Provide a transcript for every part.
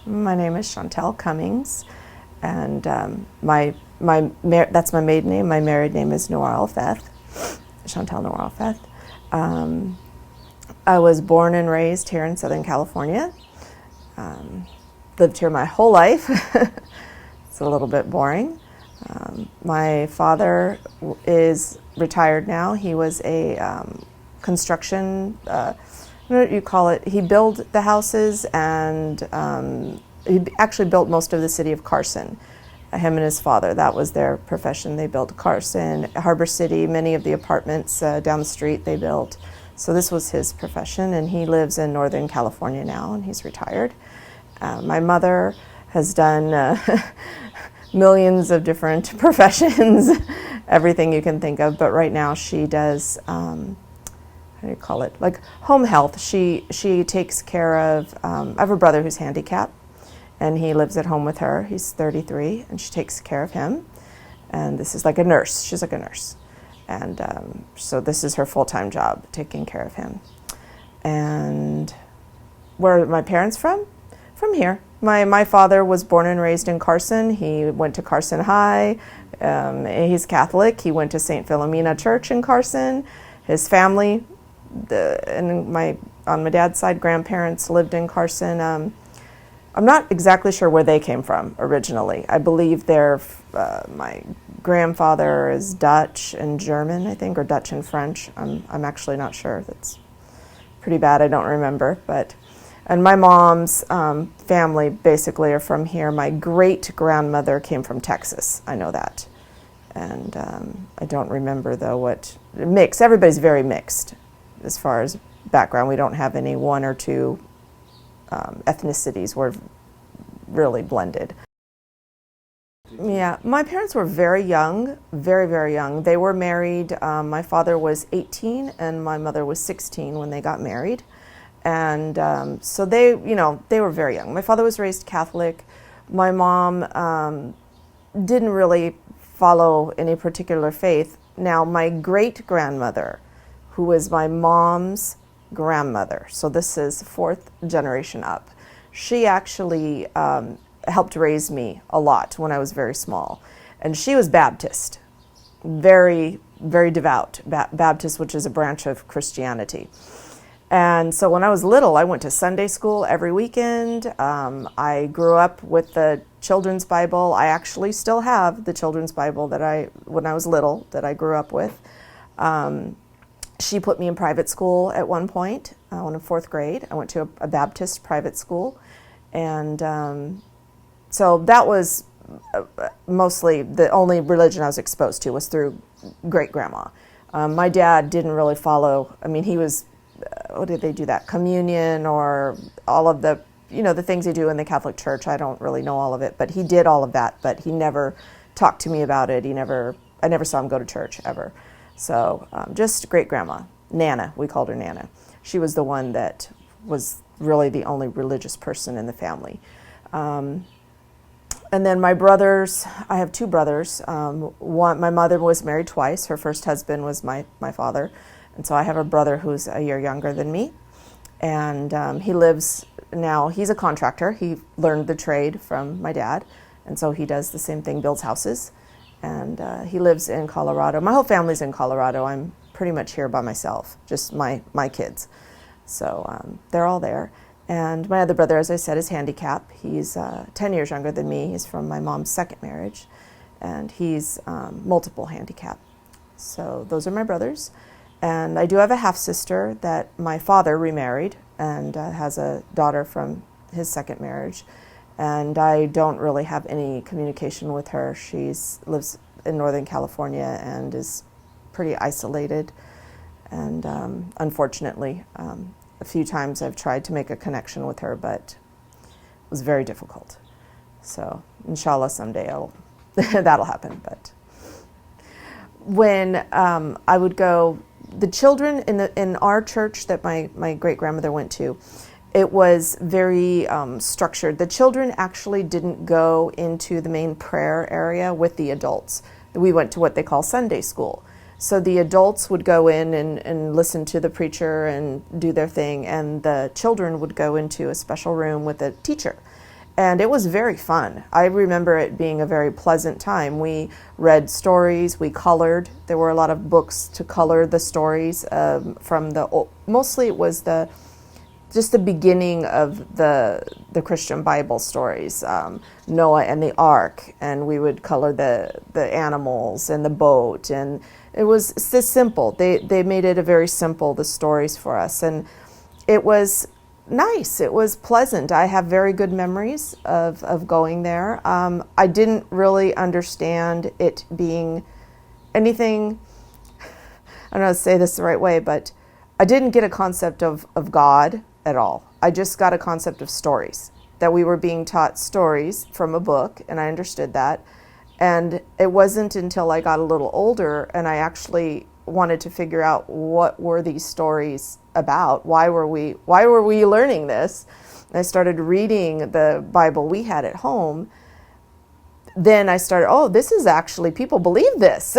My name is Shantell Cummings, and that's my maiden name. My married name is Noor Al-Feth, Shantell Noor Al-Feth. I was born and raised here in Southern California. Lived here my whole life. It's a little bit boring. My father is retired now. He was a construction, what do you call it? He built the houses, and he actually built most of the city of Carson. Him and his father, that was their profession. They built Carson, Harbor City, many of the apartments down the street they built. So this was his profession, and he lives in Northern California now, and he's retired. My mother has done millions of different professions, everything you can think of, but right now she does, how do you call it, like home health. She takes care of, I have a brother who's handicapped, and he lives at home with her. He's 33, and she takes care of him. And this is like a nurse. She's like a nurse. And so this is her full-time job, taking care of him. And where are my parents from? From here. My father was born and raised in Carson. He went to Carson High. He's Catholic. He went to St. Philomena Church in Carson. His family, on my dad's side, grandparents lived in Carson. I'm not exactly sure where they came from originally. I believe my grandfather is Dutch and German, I think, or Dutch and French. I'm actually not sure. That's pretty bad. I don't remember. And my mom's family basically are from here. My great-grandmother came from Texas. I know that. And I don't remember, though, what mixed. Everybody's very mixed as far as background. We don't have any one or two ethnicities. We're really blended. Yeah, my parents were very young, very, very young. They were married. My father was 18 and my mother was 16 when they got married. And so they were very young. My father was raised Catholic. My mom didn't really follow any particular faith. Now, my great-grandmother, who was my mom's grandmother, so this is fourth generation up, she actually helped raise me a lot when I was very small. And she was Baptist, very, very devout Baptist, which is a branch of Christianity. And so when I was little, I went to Sunday school every weekend. I grew up with the children's Bible. I actually still have the children's Bible when I was little, that I grew up with. She put me in private school at one point, when in fourth grade. I went to a Baptist private school. And so that was mostly the only religion I was exposed to, was through great-grandma. My dad didn't really follow. I mean, he was, what did they do that? Communion, or all of the, the things they do in the Catholic Church. I don't really know all of it, but he did all of that, but he never talked to me about it. I never saw him go to church, ever. So just great-grandma, Nana, we called her Nana. She was the one that was really the only religious person in the family. And then my brothers, I have two brothers. My mother was married twice. Her first husband was my father. And so I have a brother who's a year younger than me. And he lives now, he's a contractor. He learned the trade from my dad. And so he does the same thing, builds houses. And he lives in Colorado. My whole family's in Colorado. I'm pretty much here by myself, just my kids. So they're all there. And my other brother, as I said, is handicapped. He's 10 years younger than me. He's from my mom's second marriage. And he's multiple handicap. So those are my brothers. And I do have a half-sister that my father remarried and has a daughter from his second marriage. And I don't really have any communication with her. She lives in Northern California and is pretty isolated. And unfortunately, a few times I've tried to make a connection with her, but it was very difficult. So inshallah, someday that'll happen. But when I would go, the children in our church that my great-grandmother went to, it was very structured. The children actually didn't go into the main prayer area with the adults. We went to what they call Sunday school. So the adults would go in and listen to the preacher and do their thing, and the children would go into a special room with a teacher. And it was very fun. I remember it being a very pleasant time. We read stories, we colored. There were a lot of books to color the stories from mostly it was just the beginning of the Christian Bible stories, Noah and the Ark, and we would color the animals and the boat, and it was this simple. They made it a very simple, the stories for us, and it was nice. It was pleasant. I have very good memories of going there. I didn't really understand it being anything, I don't know how to say this the right way, but I didn't get a concept of God at all. I just got a concept of stories, that we were being taught stories from a book, and I understood that. And it wasn't until I got a little older and I actually wanted to figure out what were these stories about. Why were we learning this? And I started reading the Bible we had at home. Then I started, oh, this is actually, people believe this.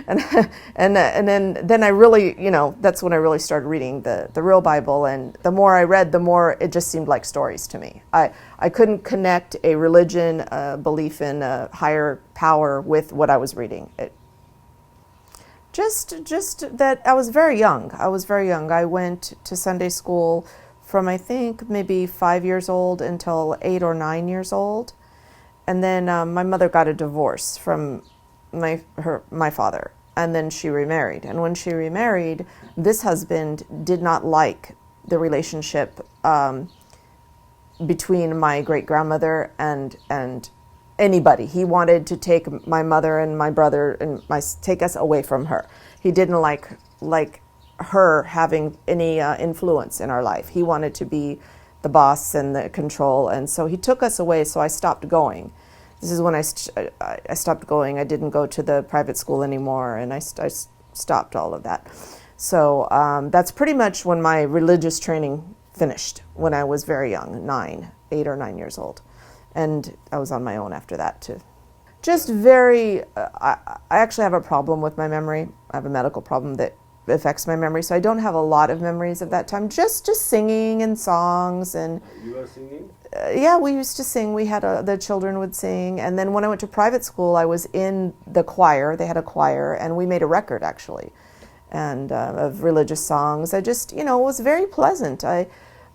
and then I really, that's when I really started reading the real Bible. And the more I read, the more it just seemed like stories to me. I couldn't connect a religion, a belief in a higher power with what I was reading. Just that I was very young. I went to Sunday school from, I think, maybe 5 years old until 8 or 9 years old. And then my mother got a divorce from my father, and then she remarried. And when she remarried, this husband did not like the relationship between my great-grandmother and anybody. He wanted to take my mother and my brother and take us away from her. He didn't like her having any influence in our life. He wanted to be the boss and the control, and so he took us away. So I stopped going. This is when I stopped going. I didn't go to the private school anymore, and I stopped all of that. So that's pretty much when my religious training finished, when I was very young, 8 or 9 years old. And I was on my own after that too. Just very, I actually have a problem with my memory. I have a medical problem that affects my memory, so I don't have a lot of memories of that time. Just singing and songs and. You were singing? Yeah, we used to sing. We had the children would sing, and then when I went to private school, I was in the choir. They had a choir, and we made a record actually, and of religious songs. I just, it was very pleasant.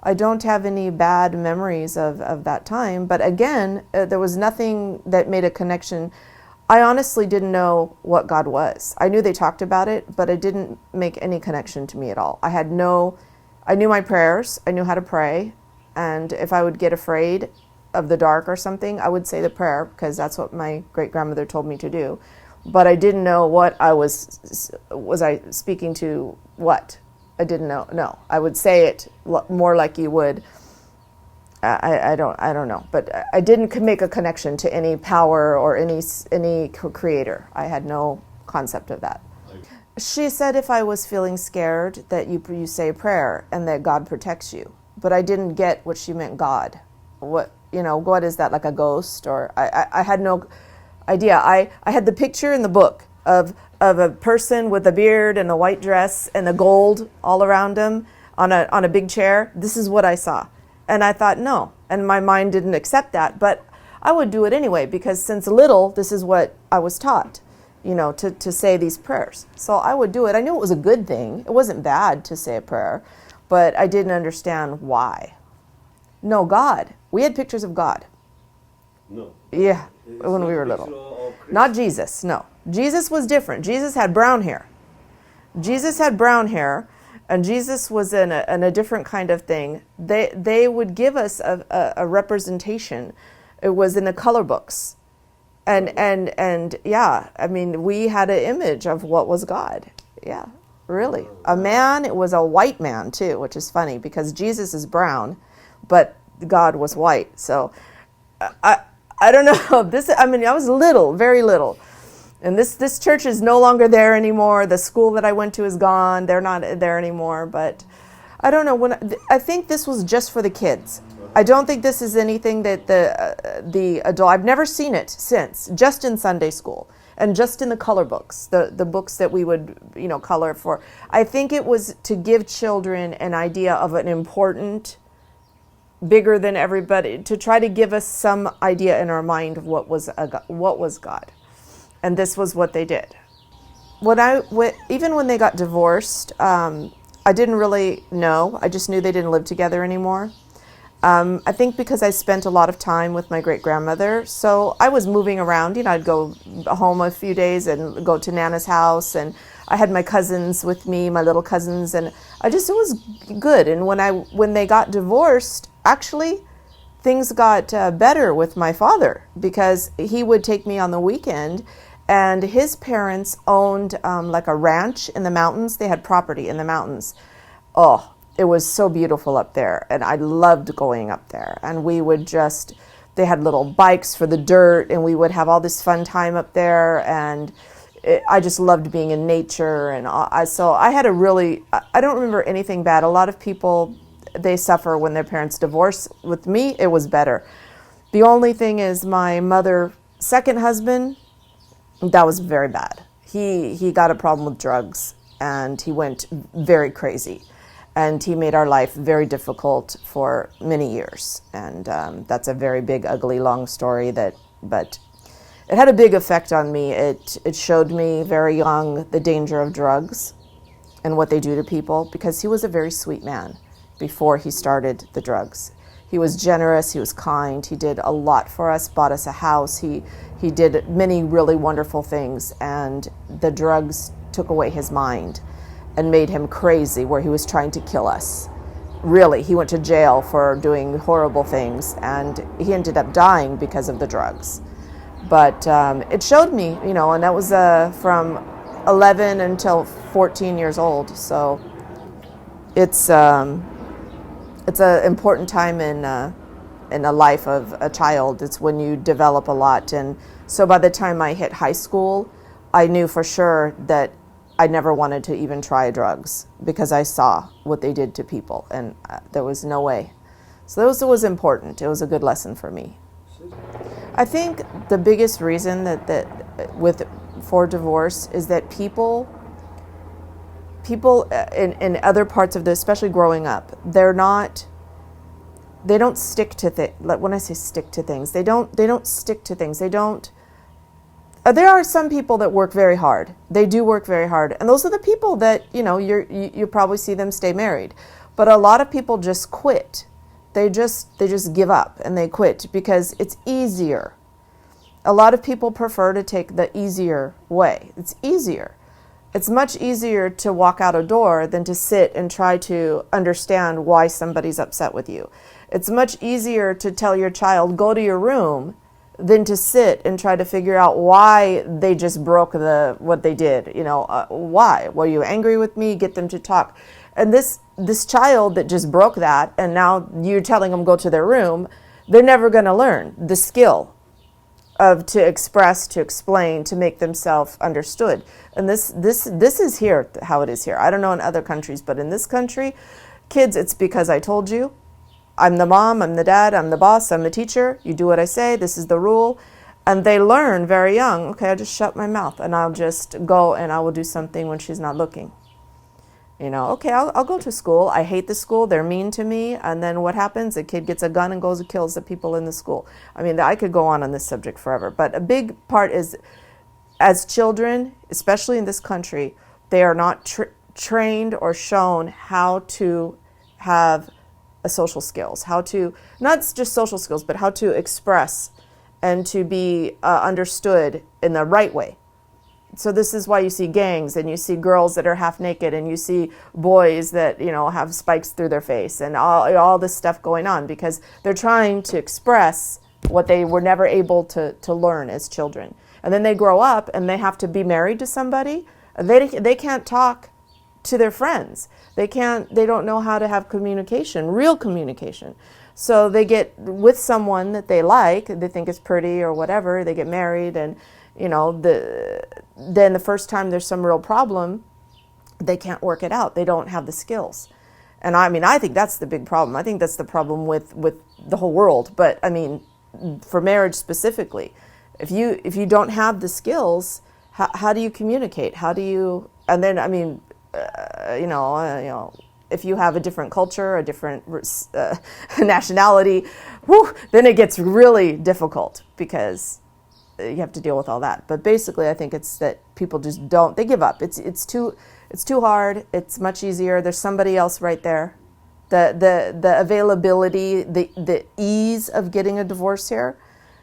I don't have any bad memories of that time, but again, there was nothing that made a connection. I honestly didn't know what God was. I knew they talked about it, but it didn't make any connection to me at all. I knew my prayers. I knew how to pray. And if I would get afraid of the dark or something, I would say the prayer, because that's what my great-grandmother told me to do. But I didn't know what I was I speaking to what? I didn't know. No, I would say it more like you would. I don't know, but I didn't make a connection to any power or any creator. I had no concept of that. She said if I was feeling scared that you say a prayer and that God protects you, but I didn't get what she meant. God, what is that, like a ghost? Or I had no idea. I had the picture in the book of a person with a beard and a white dress and a gold all around him on a big chair. This is what I saw. And I thought, no. And my mind didn't accept that. But I would do it anyway, because since little, this is what I was taught, to say these prayers. So I would do it. I knew it was a good thing. It wasn't bad to say a prayer, but I didn't understand why. No, God. We had pictures of God. No. Yeah, when we were little. Not Jesus, no. Jesus was different. Jesus had brown hair. And Jesus was in a different kind of thing. They would give us a representation. It was in the color books. And yeah, I mean, we had an image of what was God. Yeah, really. A man, it was a white man too, which is funny because Jesus is brown, but God was white. So I don't know. I was little, very little. And this church is no longer there anymore. The school that I went to is gone. They're not there anymore. But I don't know. I think this was just for the kids. I don't think this is anything that the adult. I've never seen it since. Just in Sunday school and just in the color books, the books that we would color for. I think it was to give children an idea of an important bigger than everybody, to try to give us some idea in our mind of what was God. And this was what they did. Even when they got divorced, I didn't really know. I just knew they didn't live together anymore. I think because I spent a lot of time with my great-grandmother, so I was moving around. I'd go home a few days and go to Nana's house, and I had my cousins with me, my little cousins, and it was good. And when they got divorced, actually, things got better with my father, because he would take me on the weekend, and his parents owned like a ranch in the mountains. They had property in the mountains. Oh, it was so beautiful up there, and I loved going up there. And they had little bikes for the dirt, and we would have all this fun time up there, and I just loved being in nature. And so I had I don't remember anything bad. A lot of people, they suffer when their parents divorce. With me, it was better. The only thing is my mother's second husband, that was very bad. He got a problem with drugs, and he went very crazy. And he made our life very difficult for many years. And that's a very big, ugly, long story, but it had a big effect on me. It showed me very young the danger of drugs and what they do to people, because he was a very sweet man before he started the drugs. He was generous, he was kind, he did a lot for us, bought us a house, he did many really wonderful things, and the drugs took away his mind and made him crazy, where he was trying to kill us. Really, he went to jail for doing horrible things, and he ended up dying because of the drugs. But it showed me, and that was from 11 until 14 years old. So it's an important time in the life of a child. It's when you develop a lot. And so by the time I hit high school, I knew for sure that I never wanted to even try drugs, because I saw what they did to people, and there was no way. So that was important. It was a good lesson for me. I think the biggest reason for divorce is that people in other parts of especially growing up, they don't stick to things. Like when I say stick to things, they don't stick to things. There are some people that work very hard. They do work very hard, and those are the people that you probably see them stay married. But a lot of people just quit. They just give up and they quit because it's easier. A lot of people prefer to take the easier way. It's easier. It's much easier to walk out a door than to sit and try to understand why somebody's upset with you. It's much easier to tell your child, go to your room, than to sit and try to figure out why they just broke what they did. Why? Were you angry with me? Get them to talk. And this child that just broke that, and now you're telling them go to their room, they're never going to learn the skill to express, to explain, to make themselves understood. And this is here how it is here. I don't know in other countries, but in this country, kids, it's because I told you. I'm the mom, I'm the dad, I'm the boss, I'm the teacher. You do what I say, this is the rule. And they learn very young, okay, I'll just shut my mouth and I'll just go and I will do something when she's not looking. Okay, I'll go to school. I hate the school, they're mean to me. And then what happens? The kid gets a gun and goes and kills the people in the school. I mean, I could go on this subject forever. But a big part is, as children, especially in this country, they are not trained or shown how to have social skills, how to, not just social skills, but how to express and to be understood in the right way. So this is why you see gangs, and you see girls that are half naked, and you see boys that have spikes through their face, and all this stuff going on, because they're trying to express what they were never able to learn as children. And then they grow up and they have to be married to somebody. They can't talk to their friends. They don't know how to have communication, real communication. So they get with someone that they like, they think is pretty or whatever, they get married, and then the first time there's some real problem, they can't work it out. They don't have the skills. And I think that's the big problem. I think that's the problem with the whole world. But for marriage specifically, if you don't have the skills, how do you communicate? How do you? And then if you have a different culture, a different nationality, then it gets really difficult because you have to deal with all that. But basically, I think it's that people just don't, they give up. It's too hard. It's much easier. There's somebody else right there. The availability, the ease of getting a divorce here.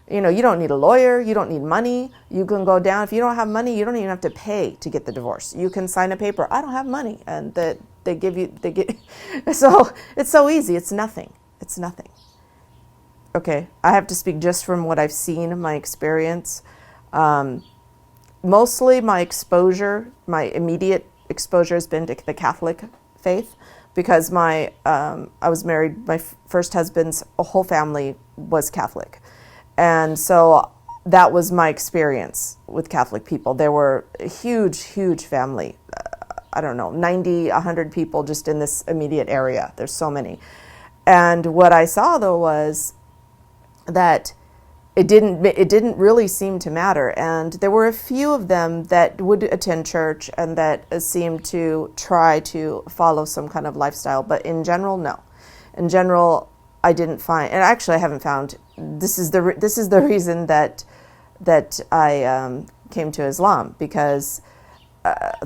You know, you don't need a lawyer. You don't need money. You can go down. If you don't have money, you don't even have to pay to get the divorce. You can sign a paper. I don't have money, and they give. So it's so easy. It's nothing. It's nothing. Okay, I have to speak just from what I've seen, my experience. Mostly my exposure, my immediate exposure has been to the Catholic faith because I was married, my first husband's whole family was Catholic. And so that was my experience with Catholic people. There were a huge, huge family. I don't know, 90, 100 people just in this immediate area. There's so many. And what I saw though was that it didn't really seem to matter. And there were a few of them that would attend church and that seemed to try to follow some kind of lifestyle. But in general, no. In general, I didn't find, and actually I haven't found, this is the reason that I came to Islam, because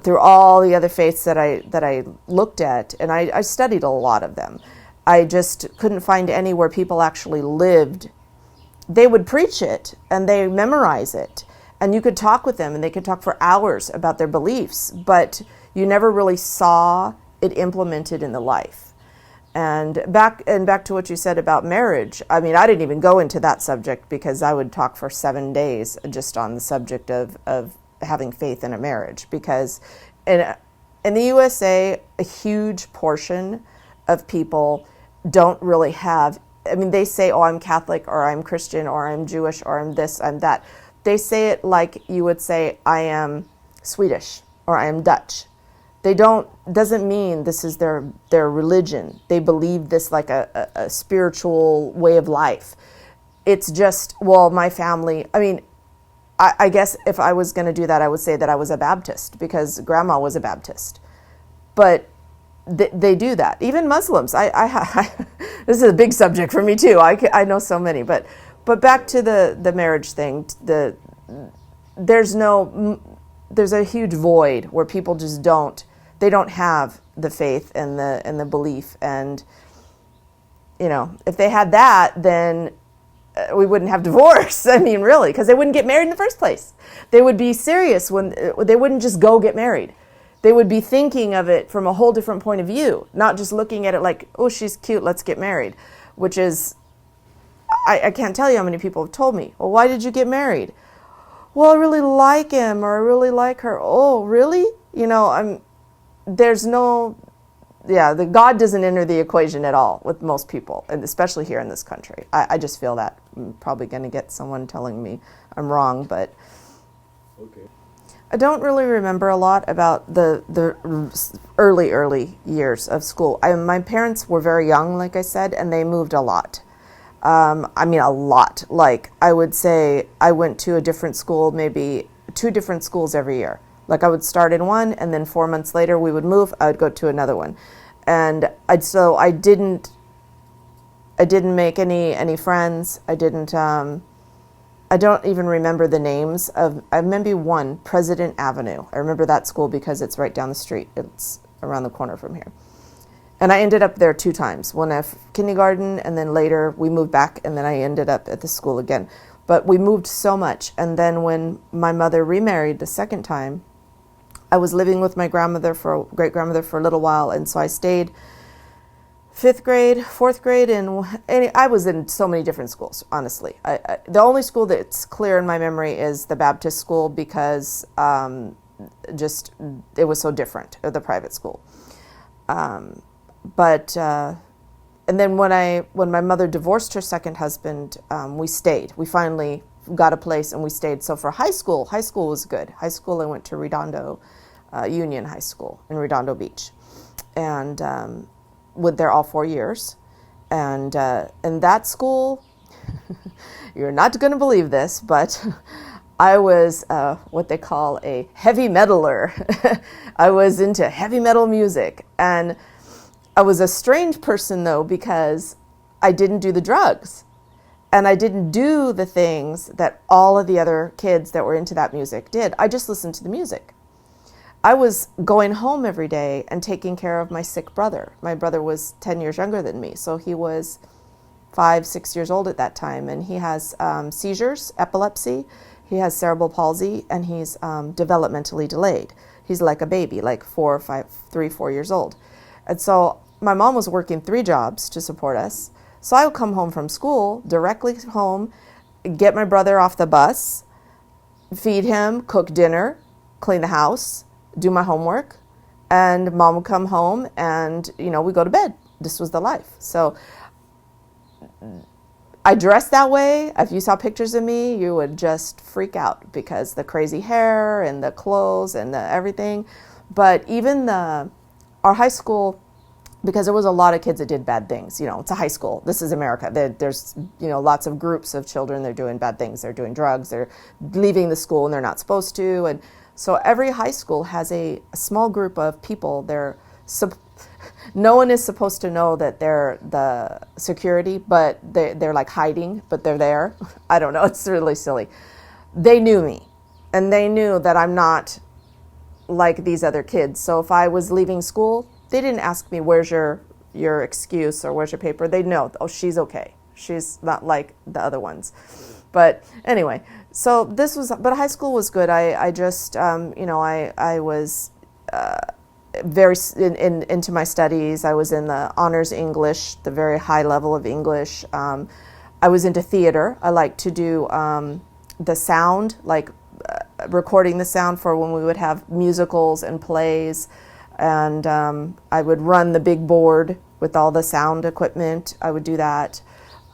through all the other faiths that I looked at, and I studied a lot of them, I just couldn't find any where people actually lived. They would preach it and they memorize it, and you could talk with them and they could talk for hours about their beliefs, but you never really saw it implemented in the life. And back to what you said about marriage, I mean, I didn't even go into that subject because I would talk for 7 days just on the subject of having faith in a marriage, because in the USA, a huge portion of people don't really have, I mean, they say, oh, I'm Catholic, or I'm Christian, or I'm Jewish, or I'm this, I'm that. They say it like you would say, I am Swedish, or I am Dutch. They doesn't mean this is their religion. They believe this like a spiritual way of life. It's just, well, my family, I mean, I guess if I was going to do that, I would say that I was a Baptist because grandma was a Baptist. But they do that. Even Muslims. This is a big subject for me too. I know so many. But back to the marriage thing. There's a huge void where people just don't have the faith and the belief. And you know, if they had that, then we wouldn't have divorce. I mean, really, because they wouldn't get married in the first place. They would be serious when they wouldn't just go get married. They would be thinking of it from a whole different point of view, not just looking at it like, oh, she's cute, let's get married, which is, I can't tell you how many people have told me, well, why did you get married? Well, I really like him, or I really like her. Oh, really? You know, the God doesn't enter the equation at all with most people, and especially here in this country. I just feel that. I'm probably going to get someone telling me I'm wrong, but okay. I don't really remember a lot about the early years of school. My parents were very young, like I said, and they moved a lot. I mean, a lot. Like, I would say I went to a different school, maybe 2 different schools every year. Like, I would start in one, and then 4 months later we would move. I would go to another one, and I didn't make any friends. I don't even remember the names of. I remember one, President Avenue. I remember that school because it's right down the street. It's around the corner from here. And I ended up there 2 times, one at kindergarten, and then later we moved back, and then I ended up at the school again. But we moved so much. And then when my mother remarried the second time, I was living with my great-grandmother for a little while, and so I stayed 5th grade, 4th grade, and I was in so many different schools, honestly. The only school that's clear in my memory is the Baptist school because it was so different, the private school. And then when my mother divorced her second husband, we stayed. We finally got a place and we stayed. So for high school was good. High school, I went to Redondo Union High School in Redondo Beach, and went there all 4 years. And in that school, you're not going to believe this, but I was what they call a heavy metaler. I was into heavy metal music, and I was a strange person though, because I didn't do the drugs and I didn't do the things that all of the other kids that were into that music did. I just listened to the music. I was going home every day and taking care of my sick brother. My brother was 10 years younger than me, so he was 5, 6 years old at that time, and he has seizures, epilepsy, he has cerebral palsy, and he's developmentally delayed. He's like a baby, like 3, 4 years old. And so my mom was working 3 jobs to support us. So I would come home from school, directly home, get my brother off the bus, feed him, cook dinner, clean the house, do my homework, and mom would come home and, we go to bed. This was the life. So I dressed that way. If you saw pictures of me, you would just freak out because the crazy hair and the clothes and the everything. But even our high school, because there was a lot of kids that did bad things. It's a high school. This is America. There's lots of groups of children. They're doing bad things. They're doing drugs. They're leaving the school and they're not supposed to. And so every high school has a small group of people. No one is supposed to know that they're the security, but they're like hiding, but they're there. I don't know. It's really silly. They knew me, and they knew that I'm not like these other kids. So if I was leaving school, they didn't ask me, where's your excuse or where's your paper? They know, oh, she's okay. She's not like the other ones. But anyway, so but high school was good. I just, I was very into my studies. I was in the honors English, the very high level of English. I was into theater. I liked to do the sound, like recording the sound for when we would have musicals and plays. And I would run the big board with all the sound equipment. I would do that.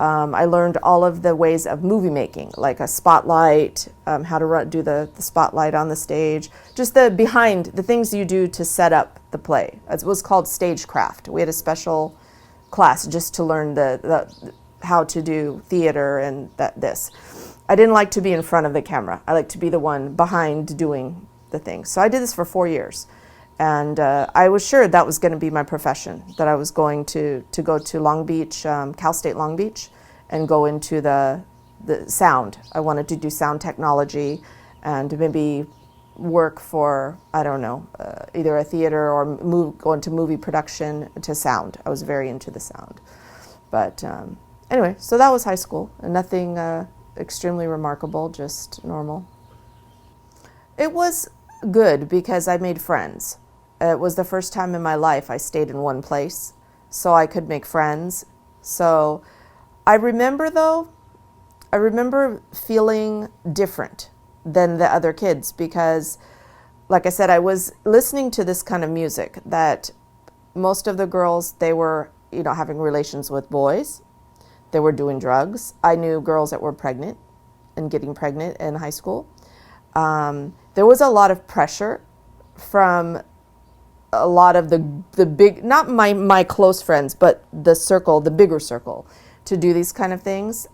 I learned all of the ways of movie making, like a spotlight, how to do the spotlight on the stage, just the things you do to set up the play. It was called stagecraft. We had a special class just to learn how to do theater and this. I didn't like to be in front of the camera. I liked to be the one behind doing the thing. So I did this for 4 years. And I was sure that was going to be my profession, that I was going to go to Long Beach, Cal State Long Beach, and go into the sound. I wanted to do sound technology and maybe work for, I don't know, either a theater or go into movie production to sound. I was very into the sound. But anyway, so that was high school, and nothing extremely remarkable, just normal. It was good because I made friends. It was the first time in my life I stayed in one place, so I could make friends. So I remember feeling different than the other kids because, like I said, I was listening to this kind of music that most of the girls, they were, having relations with boys. They were doing drugs. I knew girls that were pregnant and getting pregnant in high school. There was a lot of pressure from a lot of the big, not my close friends, but the bigger circle, to do these kind of things.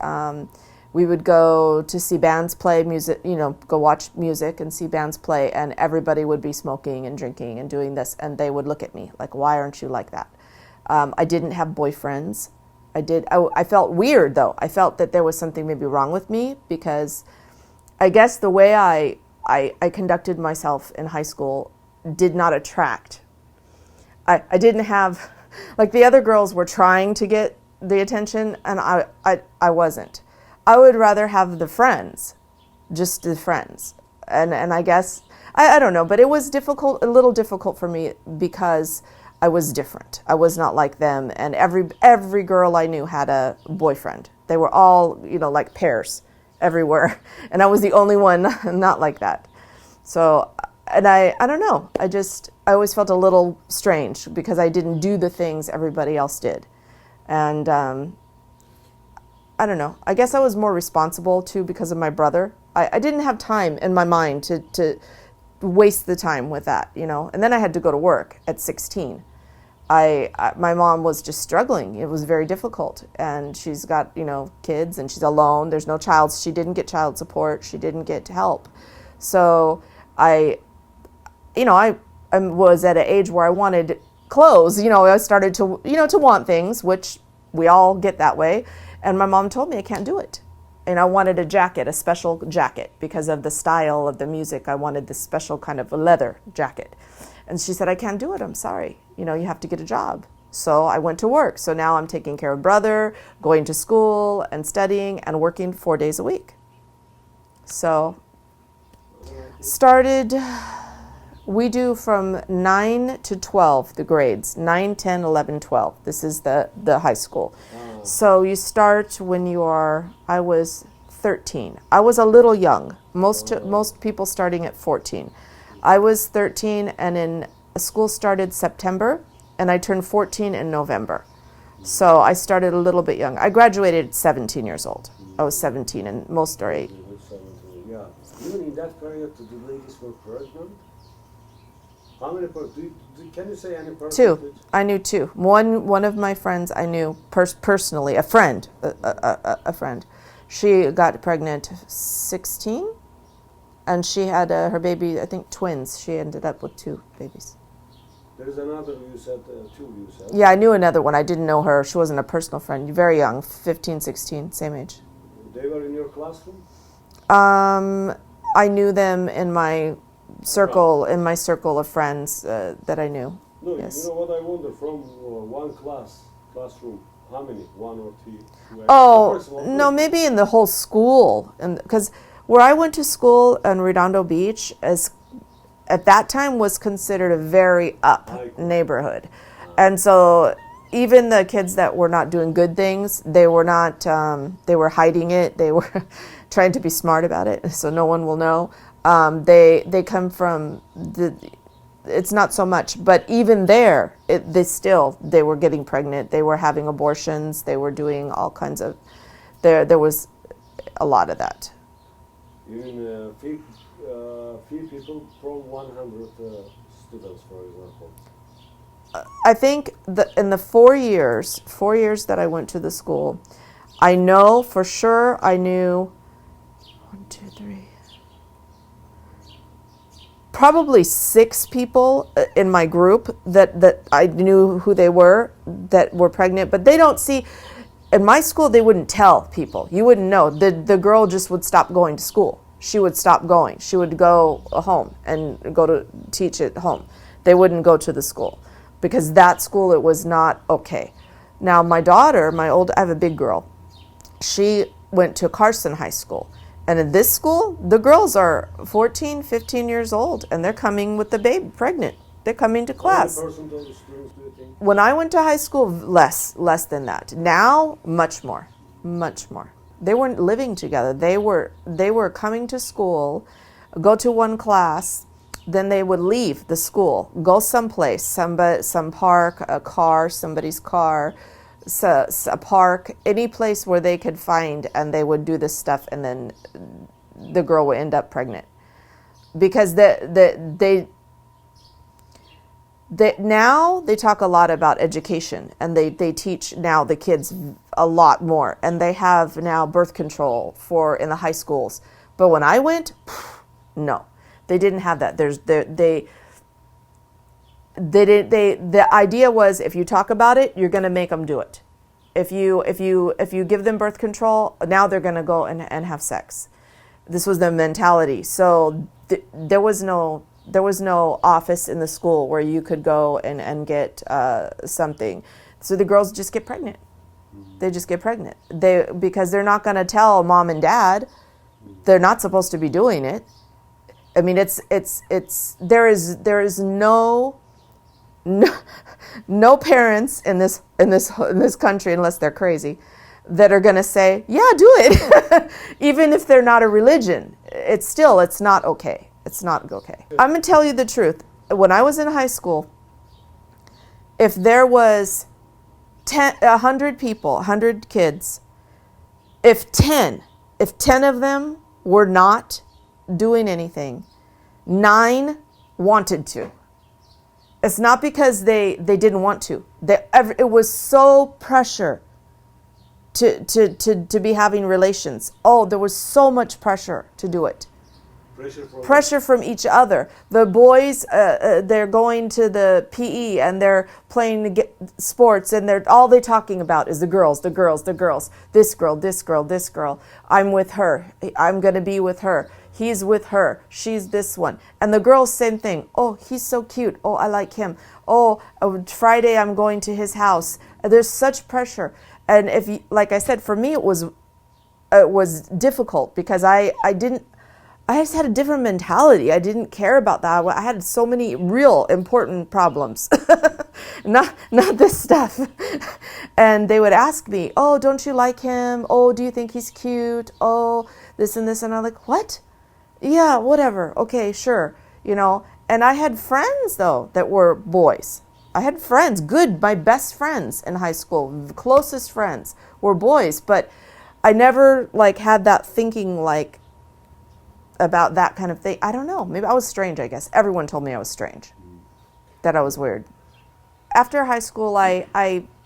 We would go to see bands play music, go watch music and see bands play, and everybody would be smoking and drinking and doing this, and they would look at me like, why aren't you like that? I didn't have boyfriends. I felt weird though. I felt that there was something maybe wrong with me because I guess the way I conducted myself in high school did not attract. I didn't have, like the other girls were trying to get the attention, and I wasn't. I would rather have the friends, just the friends. And I guess, I don't know, but it was a little difficult for me because I was different. I was not like them, and every girl I knew had a boyfriend. They were all, like pairs everywhere, and I was the only one not like that. So, and I don't know, I always felt a little strange because I didn't do the things everybody else did. And I don't know, I guess I was more responsible too because of my brother. I didn't have time in my mind to waste the time with that, and then I had to go to work at 16. My mom was just struggling. It was very difficult, and she's got, kids, and she's alone. There's no she didn't get child support. She didn't get help. So I was at an age where I wanted clothes. I started to, to want things, which we all get that way. And my mom told me I can't do it. And I wanted a jacket, a special jacket, because of the style of the music. I wanted this special kind of leather jacket. And she said, I can't do it. I'm sorry. You have to get a job. So I went to work. So now I'm taking care of brother, going to school and studying and working 4 days a week. So we do from 9 to 12, the grades, 9, 10, 11, 12. This is the high school. So you start when I was 13. I was a little young. Most people starting at 14. I was 13, and in school started September, and I turned 14 in November. So I started a little bit young. I graduated at 17 years old. I was 17, and most are 8. Yeah. Even in that period, the ladies were pregnant. How many? Can you say any person? 2. I knew 2. One of my friends I knew personally, a friend. She got pregnant 16, and she had her baby. I think twins. She ended up with 2 babies. There's another. You said 2. You said. Yeah, I knew another one. I didn't know her. She wasn't a personal friend. Very young, 15, 16, same age. They were in your classroom? I knew them in my circle of friends that I knew. No, yes. You know what I wonder, from one classroom, how many? 1 or 2? Oh, no, maybe in the whole school. Because where I went to school in Redondo Beach, at that time was considered a very up neighborhood. And so even the kids that were not doing good things, they were they were hiding it. They were trying to be smart about it so no one will know. They come from it's not so much, but even there, they were getting pregnant. They were having abortions. They were doing all kinds of, there was a lot of that. Even few people from 100 students, for example. I think in the 4 years that I went to the school, I know for sure I knew 1, 2, 3. Probably 6 people in my group that I knew who they were that were pregnant, but they don't see. In my school, they wouldn't tell people. You wouldn't know. The girl just would stop going to school. She would stop going. She would go home and go to teach at home. They wouldn't go to the school because that school, it was not okay. Now my daughter, I have a big girl. She went to Carson High School. And in this school, the girls are 14, 15 years old, and they're coming with the baby pregnant. They're coming to class. How many percent of the students do you think? When I went to high school, less than that. Now, much more. They weren't living together. They were coming to school, go to one class, then they would leave the school, go someplace, some park, a car, somebody's car, a park, any place where they could find, and they would do this stuff, and then the girl would end up pregnant. Because now they talk a lot about education, and they teach now the kids a lot more, and they have now birth control in the high schools. But when I went, no, they didn't have that. The idea was if you talk about it, you're going to make them do it. If you give them birth control, now they're going to go and have sex. This was the mentality. So there was no office in the school where you could go and get something. So the girls just get pregnant. They just get pregnant. Because they're not going to tell mom and dad. They're not supposed to be doing it. I mean, there is no parents in this country, unless they're crazy, that are going to say, yeah, do it. Even if they're not a religion, it's not okay. It's not okay. I'm going to tell you the truth. When I was in high school, if there was 100 people, 100 kids, if 10 of them were not doing anything, 9 wanted to. It's not because they didn't want to. It was so pressure to be having relations. Oh, there was so much pressure to do it. pressure from each other. The boys, they're going to the PE and they're playing sports, and all they're talking about is the girls, the girls, the girls. This girl, this girl, this girl. I'm with her. I'm going to be with her. He's with her. She's this one. And the girls, same thing. Oh, he's so cute. Oh, I like him. Oh, Friday I'm going to his house. There's such pressure. And if you, like I said, for me it was difficult because I just had a different mentality. I didn't care about that. I had so many real important problems, not this stuff. And they would ask me, oh, don't you like him? Oh, do you think he's cute? Oh, this and this. And I'm like, what? Yeah, whatever. Okay, sure. You know, and I had friends though that were boys. I had friends, my best friends in high school, the closest friends were boys, but I never like had that thinking like about that kind of thing. I don't know. Maybe I was strange, I guess. Everyone told me I was strange, that I was weird. After high school, I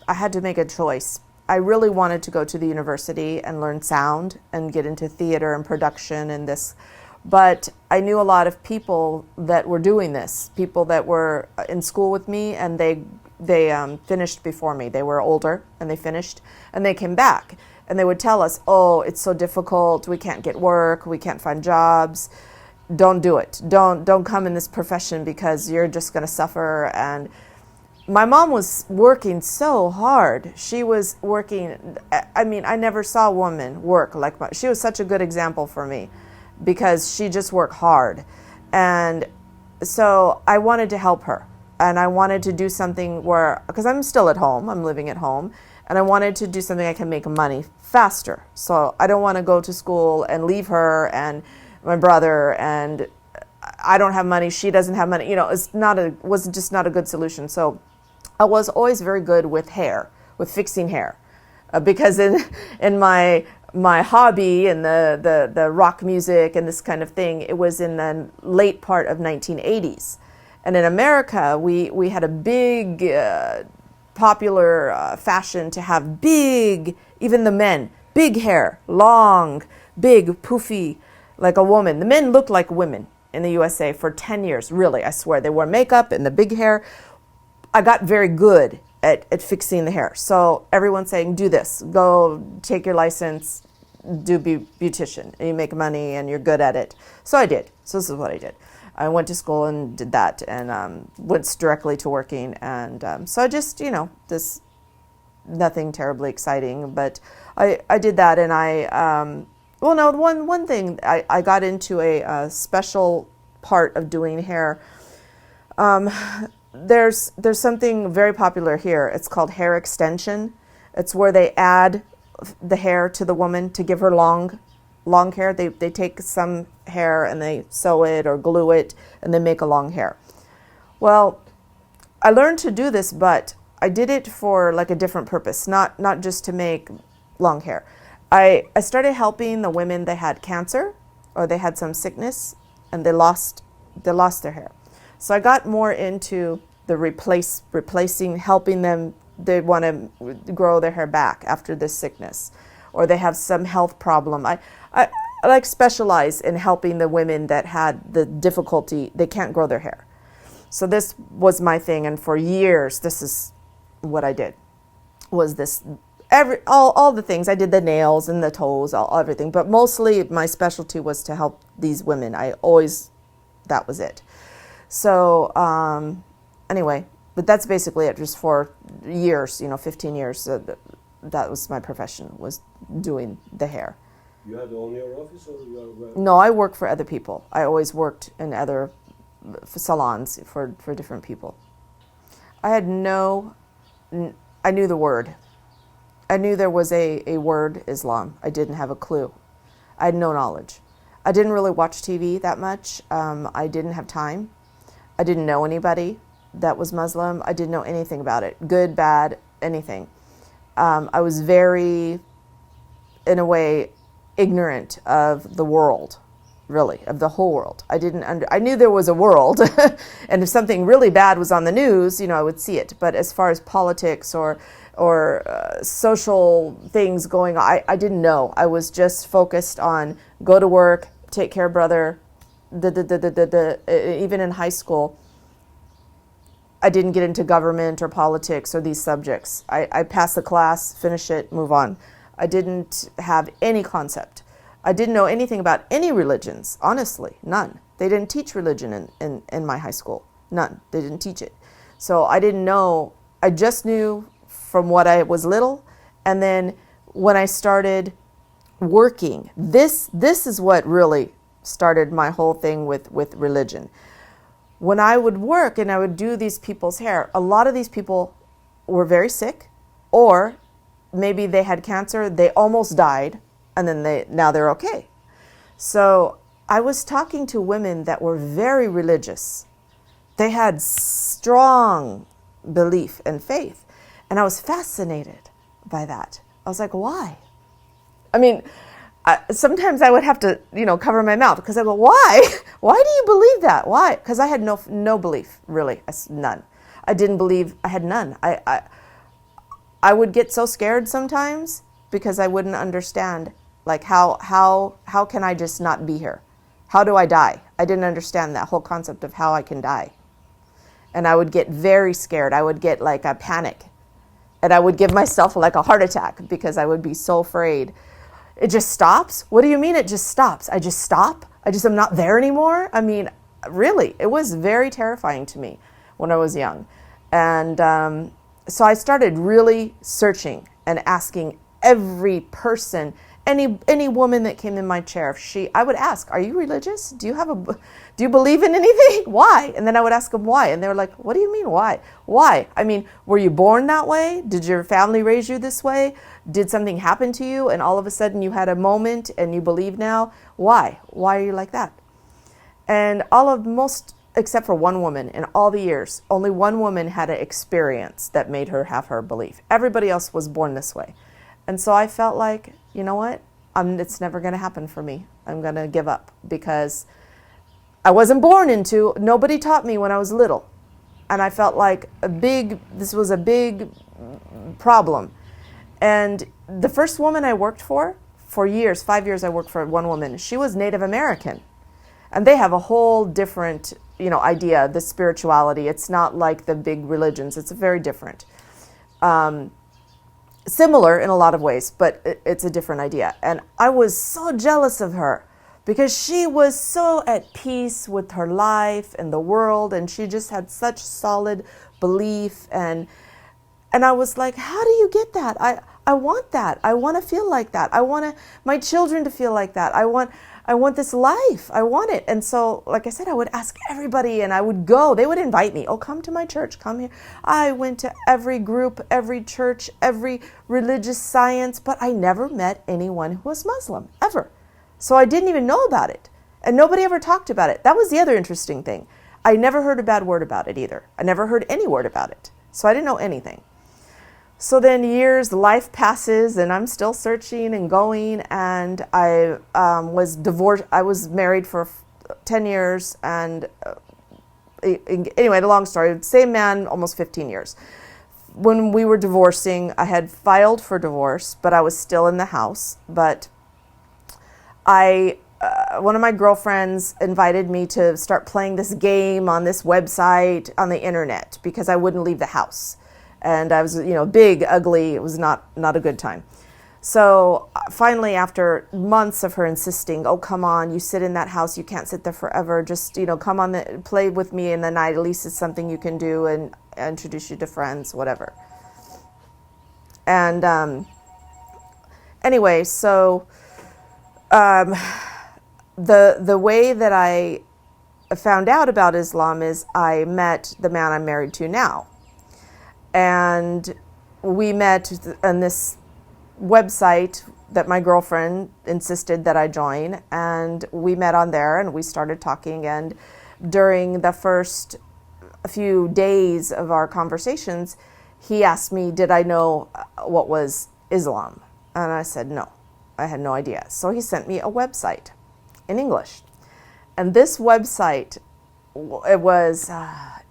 had to make a choice. I really wanted to go to the university and learn sound and get into theater and production and this. But I knew a lot of people that were doing this, people that were in school with me, and they finished before me. They were older and they finished and they came back. And they would tell us, oh, it's so difficult. We can't get work. We can't find jobs. Don't do it. Don't come in this profession because you're just going to suffer. And my mom was working so hard. She was working. I mean, I never saw a woman work like she was such a good example for me because she just worked hard. And so I wanted to help her. And I wanted to do something where, because I'm still at home, I'm living at home, and I wanted to do something I can make money faster. So I don't want to go to school and leave her and my brother, and I don't have money, she doesn't have money. You know, was just not a good solution. So I was always very good with hair, with fixing hair, because in my hobby and the rock music and this kind of thing, it was in the late part of 1980s. And in America, we had a big popular fashion to have big, even the men, big hair, long, big, poofy, like a woman. The men looked like women in the USA for 10 years, really, I swear. They wore makeup and the big hair. I got very good at fixing the hair. So everyone's saying, do this, go take your license, do beautician, and you make money and you're good at it. So I did. So this is what I did. I went to school and did that, and went directly to working. And so I just, you know, this nothing terribly exciting, but I did that. And well, no, one thing, I got into a special part of doing hair. There's something very popular here. It's called hair extension. It's where they add the hair to the woman to give her long hair. They take some hair and they sew it or glue it and they make a long hair. Well, I learned to do this, but I did it for like a different purpose, not just to make long hair. I started helping the women that had cancer or they had some sickness and they lost their hair. So I got more into the replacing, helping them. They want to grow their hair back after this sickness, or they have some health problem. I like specialize in helping the women that had the difficulty, they can't grow their hair. So this was my thing, and for years, this is what I did, was this, all the things. I did the nails and the toes, everything, but mostly my specialty was to help these women. That was it. So anyway, but that's basically it, just for years, 15 years, that was my profession, was doing the hair. You had own your office, or you are? No, I work for other people. I always worked in other salons for different people. I knew the word. I knew there was a word, Islam. I didn't have a clue. I had no knowledge. I didn't really watch TV that much. I didn't have time. I didn't know anybody that was Muslim. I didn't know anything about it, good, bad, anything. I was very, in a way, ignorant of the world, really, of the whole world. I knew there was a world, and if something really bad was on the news, I would see it. But as far as politics or social things going on, I didn't know. I was just focused on go to work, take care of brother, even in high school, I didn't get into government or politics or these subjects. I passed the class, finish it, move on. I didn't have any concept. I didn't know anything about any religions, honestly, none. They didn't teach religion in my high school, none. They didn't teach it. So I didn't know, I just knew from what I was little. And then when I started working, this is what really started my whole thing with religion. When I would work and I would do these people's hair, a lot of these people were very sick, or maybe they had cancer, they almost died, and then now they're okay. So I was talking to women that were very religious. They had strong belief and faith, and I was fascinated by that. I was like, why? I mean, sometimes I would have to, cover my mouth because I go, why? Why do you believe that? Why? Because I had no belief, really, none. I didn't believe, I had none. I would get so scared sometimes because I wouldn't understand, like, how can I just not be here? How do I die? I didn't understand that whole concept of how I can die. And I would get very scared. I would get like a panic. And I would give myself like a heart attack because I would be so afraid. It just stops? What do you mean it just stops? I just stop? I'm not there anymore? I mean, really, it was very terrifying to me when I was young. And so I started really searching and asking every person, any woman that came in my chair, I would ask, are you religious? Do you believe in anything? Why? And then I would ask them why. And they were like, what do you mean why? Why? I mean, were you born that way? Did your family raise you this way? Did something happen to you and all of a sudden you had a moment and you believe now? Why? Why are you like that? And except for one woman in all the years, only one woman had an experience that made her have her belief. Everybody else was born this way. And so I felt like, you know what? It's never going to happen for me. I'm going to give up because I wasn't born nobody taught me when I was little. And I felt like this was a big problem. And the first woman I worked for years, 5 years I worked for one woman, she was Native American. And they have a whole different, idea, the spirituality. It's not like the big religions. It's very different. Similar in a lot of ways, but it's a different idea. And I was so jealous of her because she was so at peace with her life and the world, and she just had such solid belief. And I was like, how do you get that? I want that. I want to feel like that. I want my children to feel like that. I want this life. I want it. And so, like I said, I would ask everybody and I would go. They would invite me. Oh, come to my church. Come here. I went to every group, every church, every religious science, but I never met anyone who was Muslim, ever. So I didn't even know about it. And nobody ever talked about it. That was the other interesting thing. I never heard a bad word about it either. I never heard any word about it. So I didn't know anything. So then life passes and I'm still searching and going, and I was divorced. I was married for 10 years and anyway, the long story, same man, almost 15 years. When we were divorcing, I had filed for divorce, but I was still in the house. But one of my girlfriends invited me to start playing this game on this website on the internet because I wouldn't leave the house. And I was, big, ugly. It was not a good time. So finally, after months of her insisting, oh, come on, you sit in that house. You can't sit there forever. Just, come on, play with me in the night. At least it's something you can do and introduce you to friends, whatever. And anyway, so the way that I found out about Islam is I met the man I'm married to now. And we met on this website that my girlfriend insisted that I join. And we met on there and we started talking. And during the first few days of our conversations, he asked me, did I know what was Islam? And I said, no, I had no idea. So he sent me a website in English. And this website, it was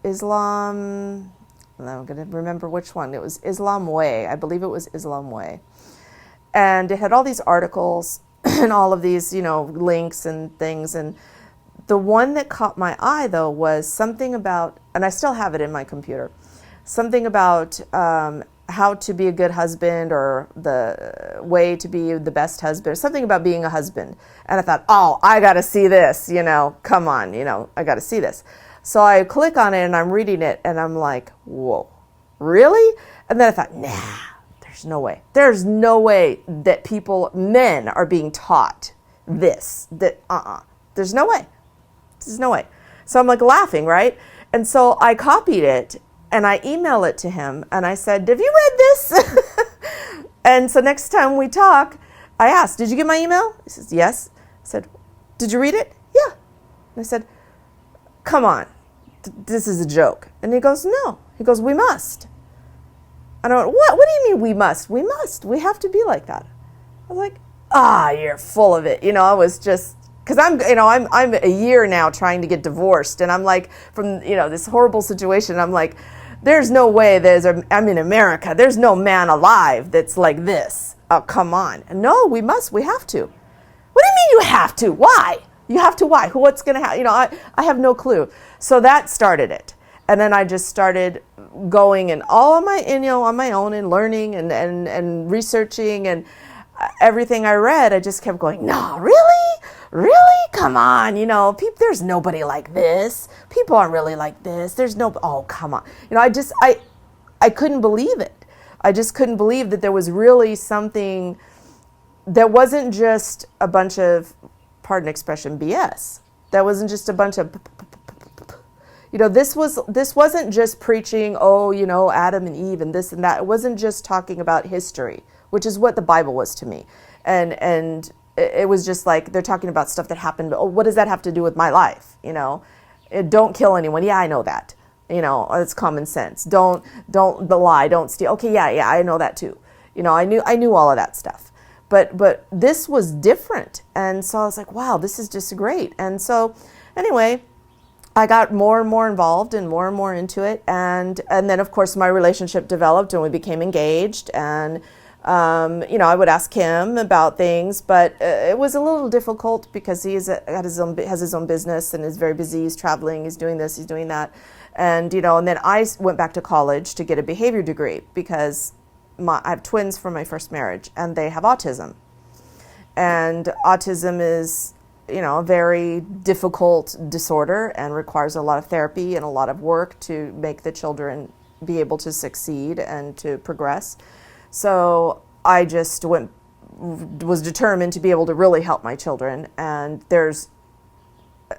Islam... I'm going to remember which one. It was Ислам.Way. I believe it was Ислам.Way. And it had all these articles and all of these, links and things. And The one that caught my eye, though, was something about, and I still have it in my computer, something about how to be a good husband, or the way to be the best husband, or something about being a husband. And I thought, oh, I got to see this, come on, I got to see this. So I click on it and I'm reading it and I'm like, whoa, really? And then I thought, nah, there's no way. There's no way that men are being taught this, there's no way. There's no way. So I'm like laughing, right? And so I copied it and I emailed it to him and I said, have you read this? And so next time we talk, I asked, did you get my email? He says, yes. I said, did you read it? Yeah. And I said, come on, this is a joke. And he goes, no. He goes, we must. And I went, what? What do you mean we must? We must. We have to be like that. I was like, you're full of it. I was just, because I'm a year now trying to get divorced, and I'm like, from this horrible situation, I'm like, there's no way I'm in America. There's no man alive that's like this. Oh, come on. No, we must. We have to. What do you mean you have to? Why? You have to why? What's going to happen? I have no clue. So that started it. And then I just started going and all on my, on my own and learning and researching, and everything I read, I just kept going, no, really? Really? Come on. There's nobody like this. People aren't really like this. Oh, come on. I couldn't believe it. I just couldn't believe that there was really something that wasn't just a bunch of, pardon expression, BS. That wasn't just a bunch of, this wasn't just preaching, Adam and Eve and this and that. It wasn't just talking about history, which is what the Bible was to me. And it was just like, they're talking about stuff that happened. Oh, what does that have to do with my life? Don't kill anyone. Yeah, I know that. It's common sense. Don't lie. Don't steal. Okay, yeah, I know that too. I knew all of that stuff. But this was different. And so I was like, wow, this is just great. And so anyway, I got more and more involved and more into it. And then of course my relationship developed and we became engaged, and I would ask him about things, but it was a little difficult because he has his own business and is very busy. He's traveling, he's doing this, he's doing that. And, and then I went back to college to get a behavior degree because I have twins from my first marriage and they have autism. And autism is, a very difficult disorder and requires a lot of therapy and a lot of work to make the children be able to succeed and to progress. So I just was determined to be able to really help my children. And this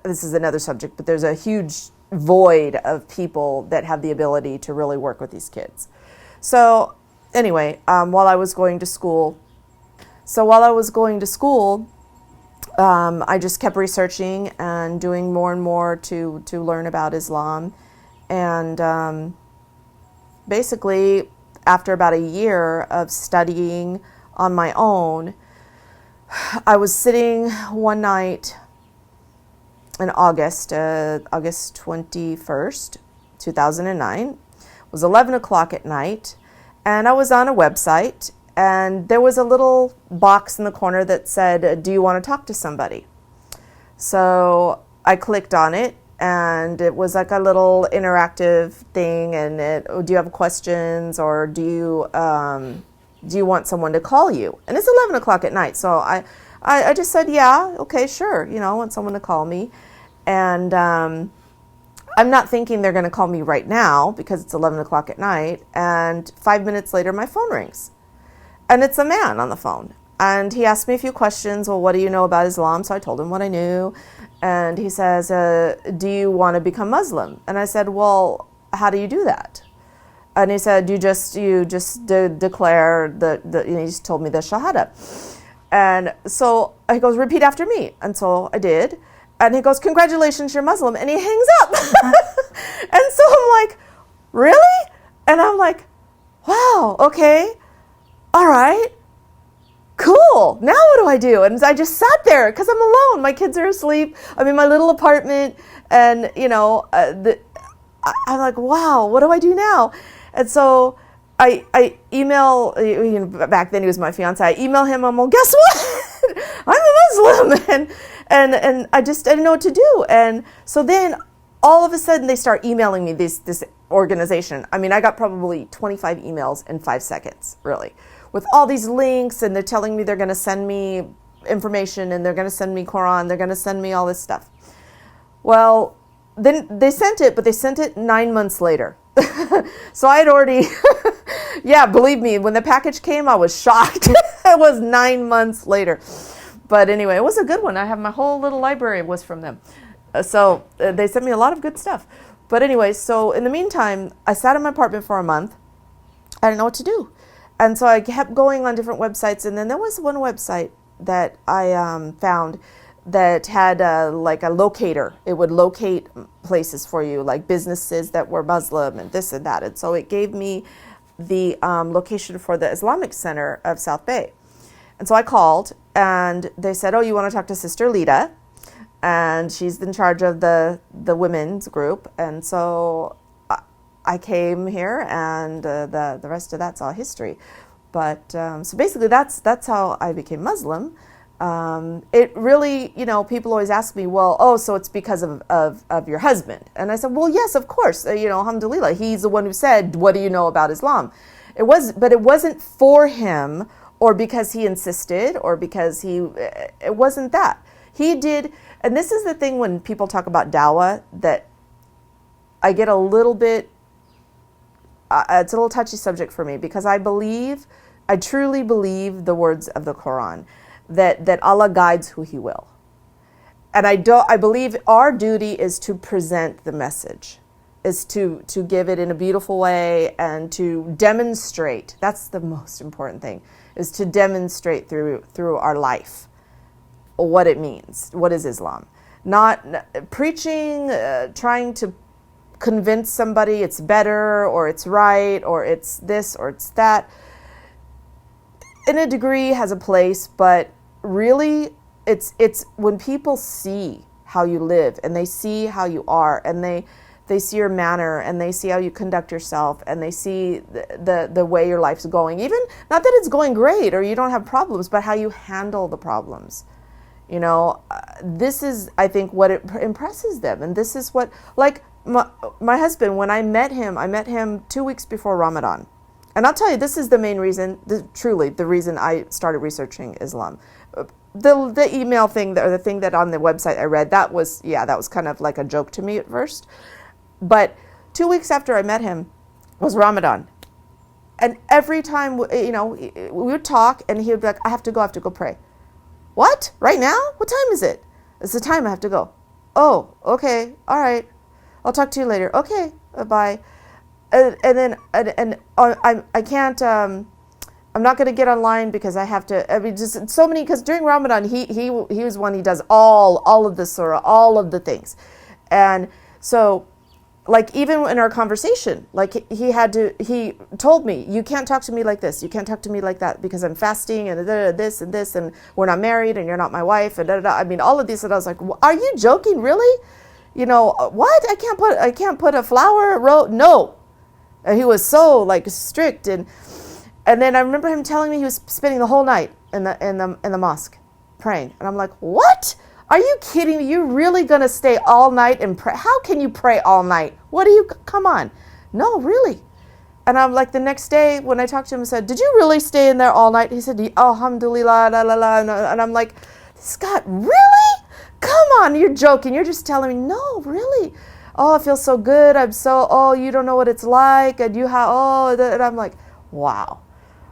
is another subject, but there's a huge void of people that have the ability to really work with these kids. So anyway, while I was going to school, I just kept researching and doing more and more to learn about Islam. And basically, after about a year of studying on my own, I was sitting one night in August 21st, 2009. It was 11 o'clock at night, and I was on a website, and there was a little box in the corner that said, do you want to talk to somebody? So I clicked on it, and it was like a little interactive thing, and do you have questions, or do you want someone to call you? And it's 11 o'clock at night, so I just said, yeah, okay, sure, I want someone to call me. And I'm not thinking they're going to call me right now because it's 11 o'clock at night, and 5 minutes later my phone rings. And it's a man on the phone. And he asked me a few questions. Well, what do you know about Islam? So I told him what I knew. And he says, do you want to become Muslim? And I said, well, how do you do that? And he said, you just declare he just told me the Shahada. And so he goes, repeat after me. And so I did. And he goes, congratulations, you're Muslim. And he hangs up. And so I'm like, really? And I'm like, wow, okay. All right, cool. Now what do I do? And I just sat there because I'm alone. My kids are asleep. I'm in my little apartment, and I'm like, wow, what do I do now? And so I email. Back then he was my fiance. I email him. I'm like, guess what? I'm a Muslim. And I just didn't know what to do. And so then all of a sudden they start emailing me this organization. I mean, I got probably 25 emails in 5 seconds, really, with all these links, and they're telling me they're going to send me information, and they're going to send me Quran, they're going to send me all this stuff. Well, then they sent it, but they sent it 9 months later. So I had already, yeah, believe me, when the package came, I was shocked. It was 9 months later. But anyway, it was a good one. I have my whole little library was from them. So they sent me a lot of good stuff. But anyway, so in the meantime, I sat in my apartment for a month. I didn't know what to do. And so I kept going on different websites. And then there was one website that I found that had like a locator. It would locate places for you, like businesses that were Muslim and this and that. And so it gave me the location for the Islamic Center of South Bay. And so I called, and they said, oh, you want to talk to Sister Lita? And she's in charge of the women's group. And so I came here, and the rest of that's all history. But so basically that's how I became Muslim. It really, you know, people always ask me, well, oh, so it's because of your husband. And I said, well, yes, of course. You know, alhamdulillah, he's the one who said, what do you know about Islam? But it wasn't for him, or because he insisted, or because it wasn't that. He did, and this is the thing when people talk about dawah, that I get a little bit, it's a little touchy subject for me, because I truly believe the words of the Quran, that Allah guides who He will. And I believe our duty is to present the message, is to give it in a beautiful way, and to demonstrate. That's the most important thing, is to demonstrate through our life what it means. What is Islam? Not preaching, trying to convince somebody it's better, or it's right, or it's this, or it's that. In a degree has a place, but really it's when people see how you live, and they see how you are, and they see your manner, and they see how you conduct yourself, and they see the way your life's going. Even not that it's going great or you don't have problems, but how you handle the problems. You know, this is, I think, what it impresses them. And this is what, like my husband, when I met him 2 weeks before Ramadan. And I'll tell you, this is the main reason, truly the reason I started researching Islam. The email thing, or the thing that on the website I read, that was kind of like a joke to me at first. But 2 weeks after I met him was Ramadan. And every time, you know, we would talk, and he would be like, I have to go pray. What? Right now? What time is it? It's the time I have to go. Oh, okay. All right. I'll talk to you later. Okay. Bye. I can't, I'm not going to get online because I have to, I mean, just so many, because during Ramadan, he was one, he does all of the surah, all of the things. And so, like, even in our conversation, like, he told me, you can't talk to me like this, you can't talk to me like that, because I'm fasting, and this and this, and we're not married, and you're not my wife, and I mean, all of these, and I was like, are you joking, really? You know, what? I can't put a flower, no. And he was so, like, strict, and then I remember him telling me he was spending the whole night in the mosque praying, and I'm like, what? Are you kidding me? You're really going to stay all night and pray? How can you pray all night? Come on. No, really. And I'm like, the next day when I talked to him, I said, did you really stay in there all night? He said, alhamdulillah, la la la. And I'm like, this guy, really? Come on, you're joking. You're just telling me, no, really. Oh, I feel so good. You don't know what it's like. And and I'm like, wow.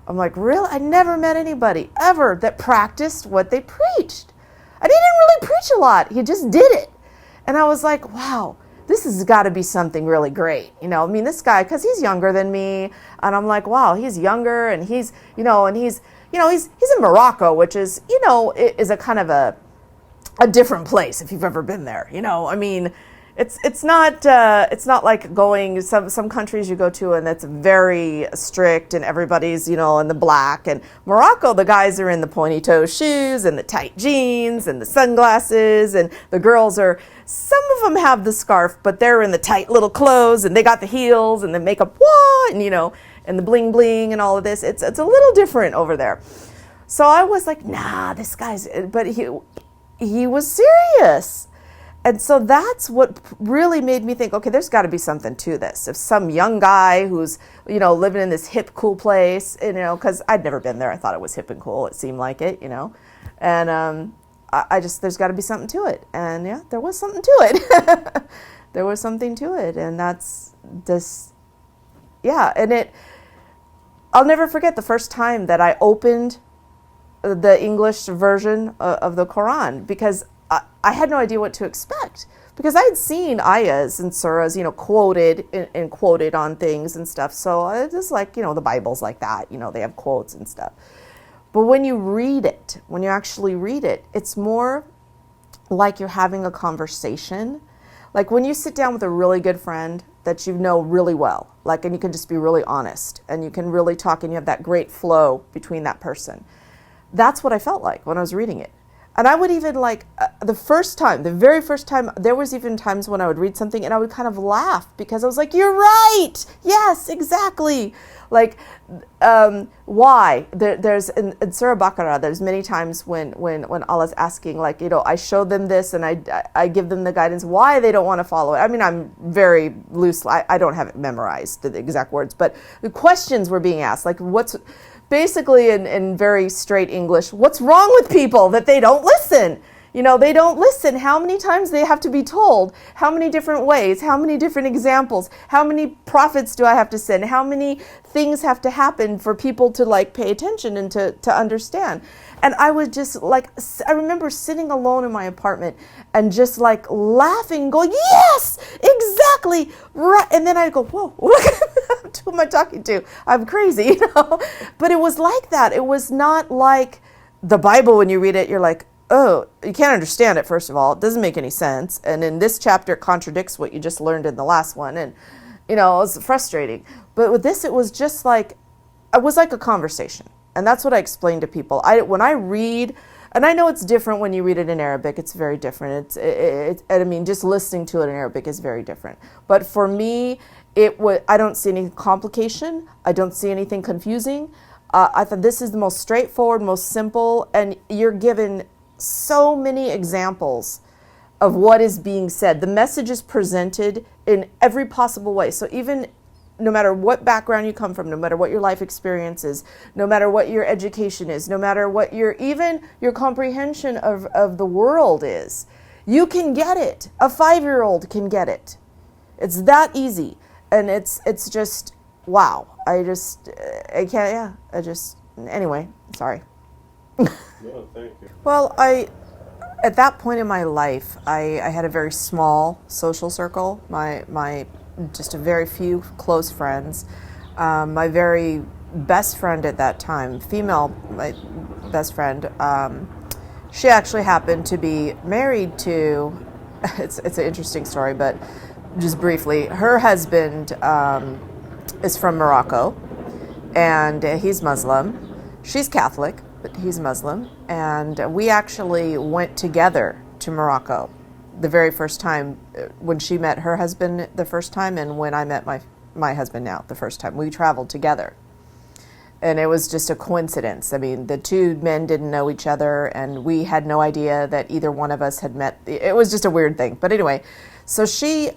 I'm like, really? I never met anybody ever that practiced what they preached. And he didn't really preach a lot. He just did it. And I was like, wow, this has got to be something really great. You know, I mean, this guy, because he's younger than me. And I'm like, wow, he's younger, and he's in Morocco, which is, you know, is a kind of a different place if you've ever been there. You know, I mean, it's not like going some countries you go to and that's very strict and everybody's, you know, in the black. And Morocco, the guys are in the pointy toe shoes and the tight jeans and the sunglasses, and the girls some of them have the scarf, but they're in the tight little clothes, and they got the heels and the makeup, and, you know, and the bling bling and all of this. It's a little different over there. So I was like, nah, this guy's, but he was serious. And so that's what really made me think, okay, there's got to be something to this. If some young guy who's, living in this hip, cool place, because I'd never been there. I thought it was hip and cool. It seemed like it, And I just, there's got to be something to it. And yeah, there was something to it. There was something to it. And that's this, yeah. And I'll never forget the first time that I opened the English version of the Quran, because I had no idea what to expect, because I had seen ayahs and surahs, quoted and quoted on things and stuff. So it's just like, the Bible's like that, they have quotes and stuff. But when you read it, when you actually read it, it's more like you're having a conversation. Like when you sit down with a really good friend that you know really well, and you can just be really honest and you can really talk and you have that great flow between that person. That's what I felt like when I was reading it. And I would even the very first time, there was even times when I would read something and I would kind of laugh because I was like, you're right. Yes, exactly. Why? There's in Surah Baqarah, there's many times when Allah's asking, I show them this and I give them the guidance why they don't want to follow it. I mean, I'm very loose. I don't have it memorized, the exact words, but the questions were being asked, what's basically in very straight English, what's wrong with people that they don't listen? They don't listen. How many times they have to be told? How many different ways? How many different examples? How many prophets do I have to send? How many things have to happen for people to pay attention and to understand? And I would just I remember sitting alone in my apartment and just laughing, going, yes, exactly, right. And then I'd go, whoa, who am I talking to? I'm crazy, But it was like that. It was not like the Bible. When you read it, you're like, oh, you can't understand it, first of all. It doesn't make any sense. And in this chapter, it contradicts what you just learned in the last one. And, it was frustrating. But with this, it was just it was like a conversation. And that's what I explain to people. When I read, and I know it's different when you read it in Arabic. It's very different. Just listening to it in Arabic is very different. But for me, I don't see any complication. I don't see anything confusing. I thought this is the most straightforward, most simple, and you're given so many examples of what is being said. The message is presented in every possible way. So even no matter what background you come from, no matter what your life experience is, no matter what your education is, no matter what even your comprehension of the world is, you can get it. A 5-year-old can get it. It's that easy. And it's just, wow. I can't, anyway, sorry. No, thank you. Well, at that point in my life, I had a very small social circle. Just a very few close friends. My very best friend at that time, my best friend, she actually happened to be married to, it's an interesting story, but just briefly, her husband is from Morocco, and he's Muslim. She's Catholic, but he's Muslim. And we actually went together to Morocco the very first time, when she met her husband the first time, and when I met my husband now the first time. We traveled together. And it was just a coincidence. I mean, the two men didn't know each other, and we had no idea that either one of us had met. It was just a weird thing. But anyway, so he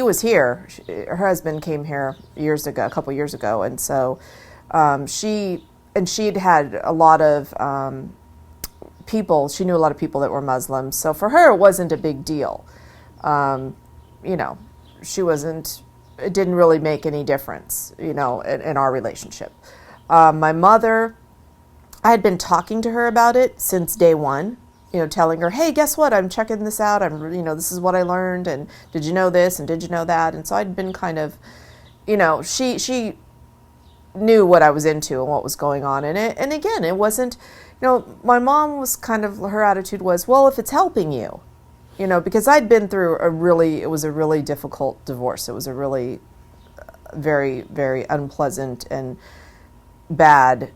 was here. Her husband came here a couple years ago. And so she'd had a lot of people. She knew a lot of people that were Muslims. So for her, it wasn't a big deal. It didn't really make any difference, in our relationship. My mother, I had been talking to her about it since day one, telling her, hey, guess what? I'm checking this out. This is what I learned. And did you know this? And did you know that? And so I'd been kind of, she knew what I was into and what was going on in it. And again, it wasn't, my mom was her attitude was, well, if it's helping you, because I'd been through it was a really difficult divorce. It was a really very, very unpleasant and bad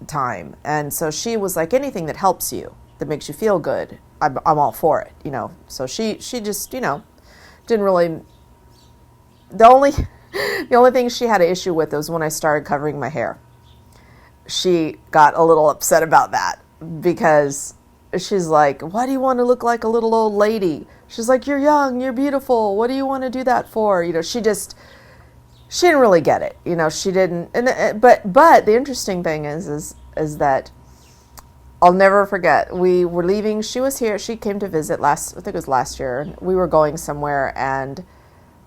time. And so she was like, anything that helps you, that makes you feel good, I'm all for it, So she just, didn't really, the only thing she had an issue with was when I started covering my hair. she got a little upset about that because she's like, why do you want to look like a little old lady? She's like, you're young, you're beautiful. What do you want to do that for? You know, she didn't really get it. You know, she didn't. But the interesting thing is that I'll never forget. We were leaving. She was here. She came to visit I think it was last year. And we were going somewhere, and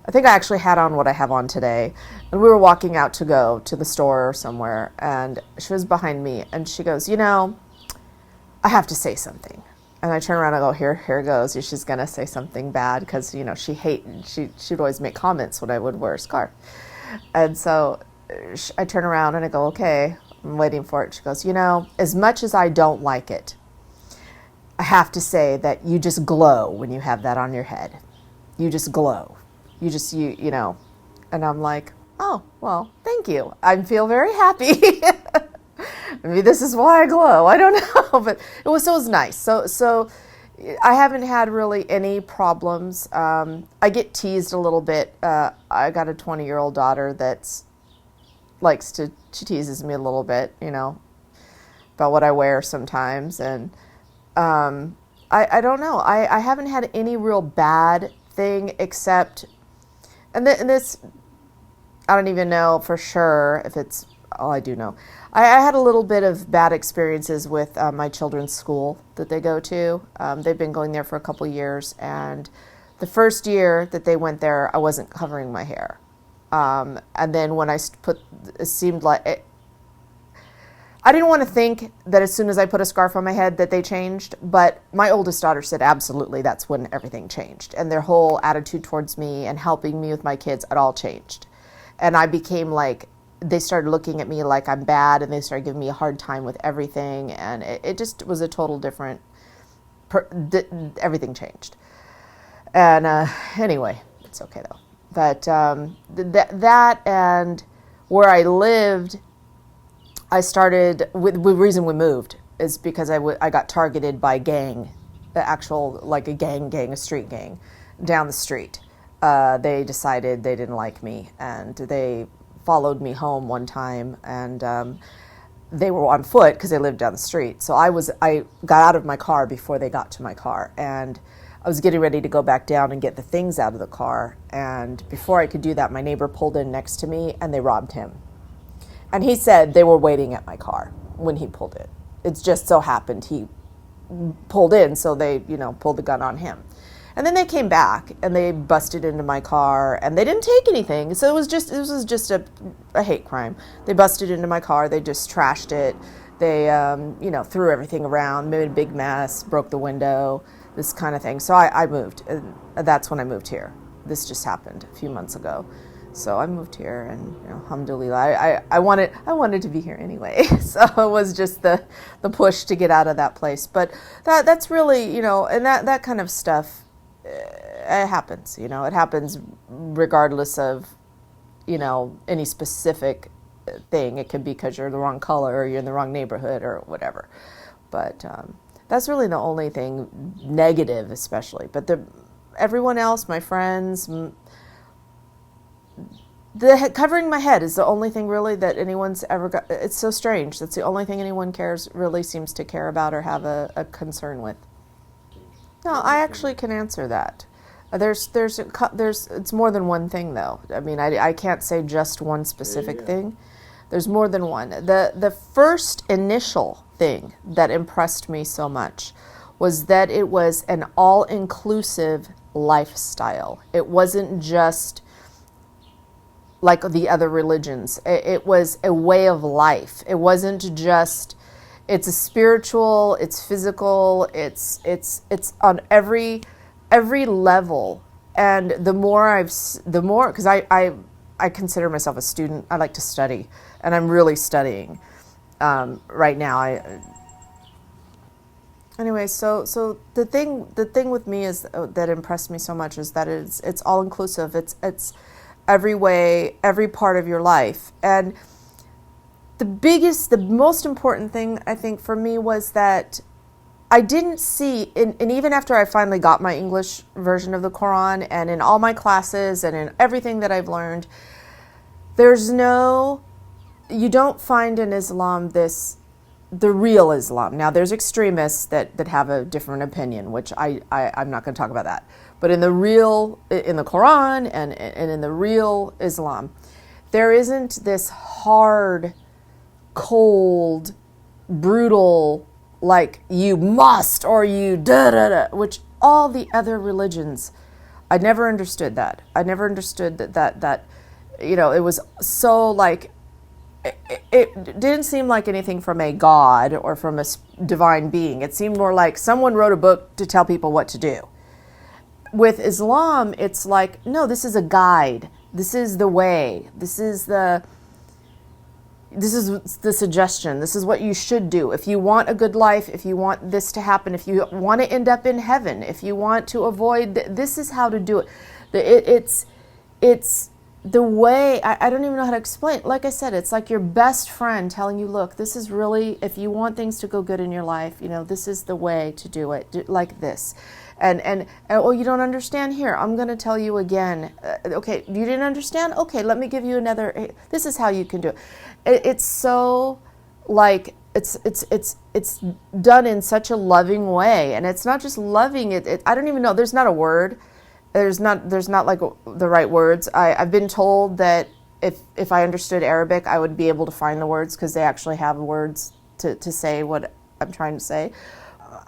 I think I actually had on what I have on today. And we were walking out to go to the store or somewhere, and she was behind me, and she goes, you know, I have to say something. And I turn around and go, here it goes. She's going to say something bad because, you know, she'd always make comments when I would wear a scarf. And so I turn around and I go, okay, I'm waiting for it. She goes, you know, as much as I don't like it, I have to say that you just glow when you have that on your head. You just glow. You know. And I'm like, oh, well, thank you. I feel very happy. Maybe this is why I glow. I don't know, but it was nice. So I haven't had really any problems. I get teased a little bit. I got a 20-year-old daughter she teases me a little bit, you know, about what I wear sometimes. And I don't know. I haven't had any real bad thing except, and this, I don't even know for sure if it's, I do know. I had a little bit of bad experiences with my children's school that they go to. They've been going there for a couple years, and the first year that they went there, I wasn't covering my hair. And then when it seemed like it, I didn't want to think that as soon as I put a scarf on my head that they changed, but my oldest daughter said absolutely that's when everything changed. And their whole attitude towards me and helping me with my kids, it all changed. And I became like, they started looking at me like I'm bad, and they started giving me a hard time with everything. And it just was a total different, everything changed. And anyway, it's okay though. But that and where I lived, I started, the reason we moved is because I got targeted by gang, the actual, like a street gang down the street. They decided they didn't like me, and they followed me home one time, and they were on foot because they lived down the street. So I got out of my car before they got to my car, and I was getting ready to go back down and get the things out of the car. And before I could do that, my neighbor pulled in next to me, and they robbed him. And he said they were waiting at my car when he pulled in. It just so happened he pulled in, so they, pulled the gun on him. And then they came back and they busted into my car, and they didn't take anything. So it was just a hate crime. They busted into my car. They just trashed it. They, threw everything around, made a big mess, broke the window, this kind of thing. So I moved. And that's when I moved here. This just happened a few months ago. So I moved here, and alhamdulillah, I wanted to be here anyway. So it was just the push to get out of that place. But that's really, and that kind of stuff, it happens. It happens regardless of, any specific thing. It could be because you're the wrong color, or you're in the wrong neighborhood, or whatever. But that's really the only thing negative, especially. But everyone else, my friends. Covering my head is the only thing really that anyone's ever got. It's so strange. That's the only thing anyone seems to care about or have a concern with. No, I actually can answer that. It's more than one thing though. I mean, I can't say just one specific thing. There's more than one. The first initial thing that impressed me so much was that it was an all-inclusive lifestyle. It wasn't just like the other religions. It was a way of life. It wasn't just, it's a spiritual, it's physical, it's on every level. And the more, because I consider myself a student, I like to study, and I'm really studying right now. Anyway, so the thing with me is that impressed me so much is that it's all inclusive. It's every way, every part of your life. And the most important thing, I think, for me was that I didn't see, and even after I finally got my English version of the Quran, and in all my classes and in everything that I've learned, there's no you don't find in Islam the real Islam. Now, there's extremists that have a different opinion, which I'm not going to talk about that. But in the Quran and in the real Islam, there isn't this hard, cold, brutal, like you must or you da-da-da, which all the other religions, I never understood that. I never understood that it was so like, it didn't seem like anything from a God or from a divine being. It seemed more like someone wrote a book to tell people what to do. With Islam, it's like, no, this is a guide. This is the way. This is the suggestion. This is what you should do. If you want a good life, if you want this to happen, if you want to end up in heaven, if you want to avoid, this is how to do it. It's the way, I don't even know how to explain it. Like I said, it's like your best friend telling you, look, this is really, if you want things to go good in your life, this is the way to do it, like this. And oh, you don't understand? Here, I'm going to tell you again. Okay, you didn't understand? Okay, let me give you another, this is how you can do it. It's so like, it's done in such a loving way. And it's not just loving, I don't even know, there's not a word. There's not like the right words. I've been told that if I understood Arabic, I would be able to find the words because they actually have words to say what I'm trying to say.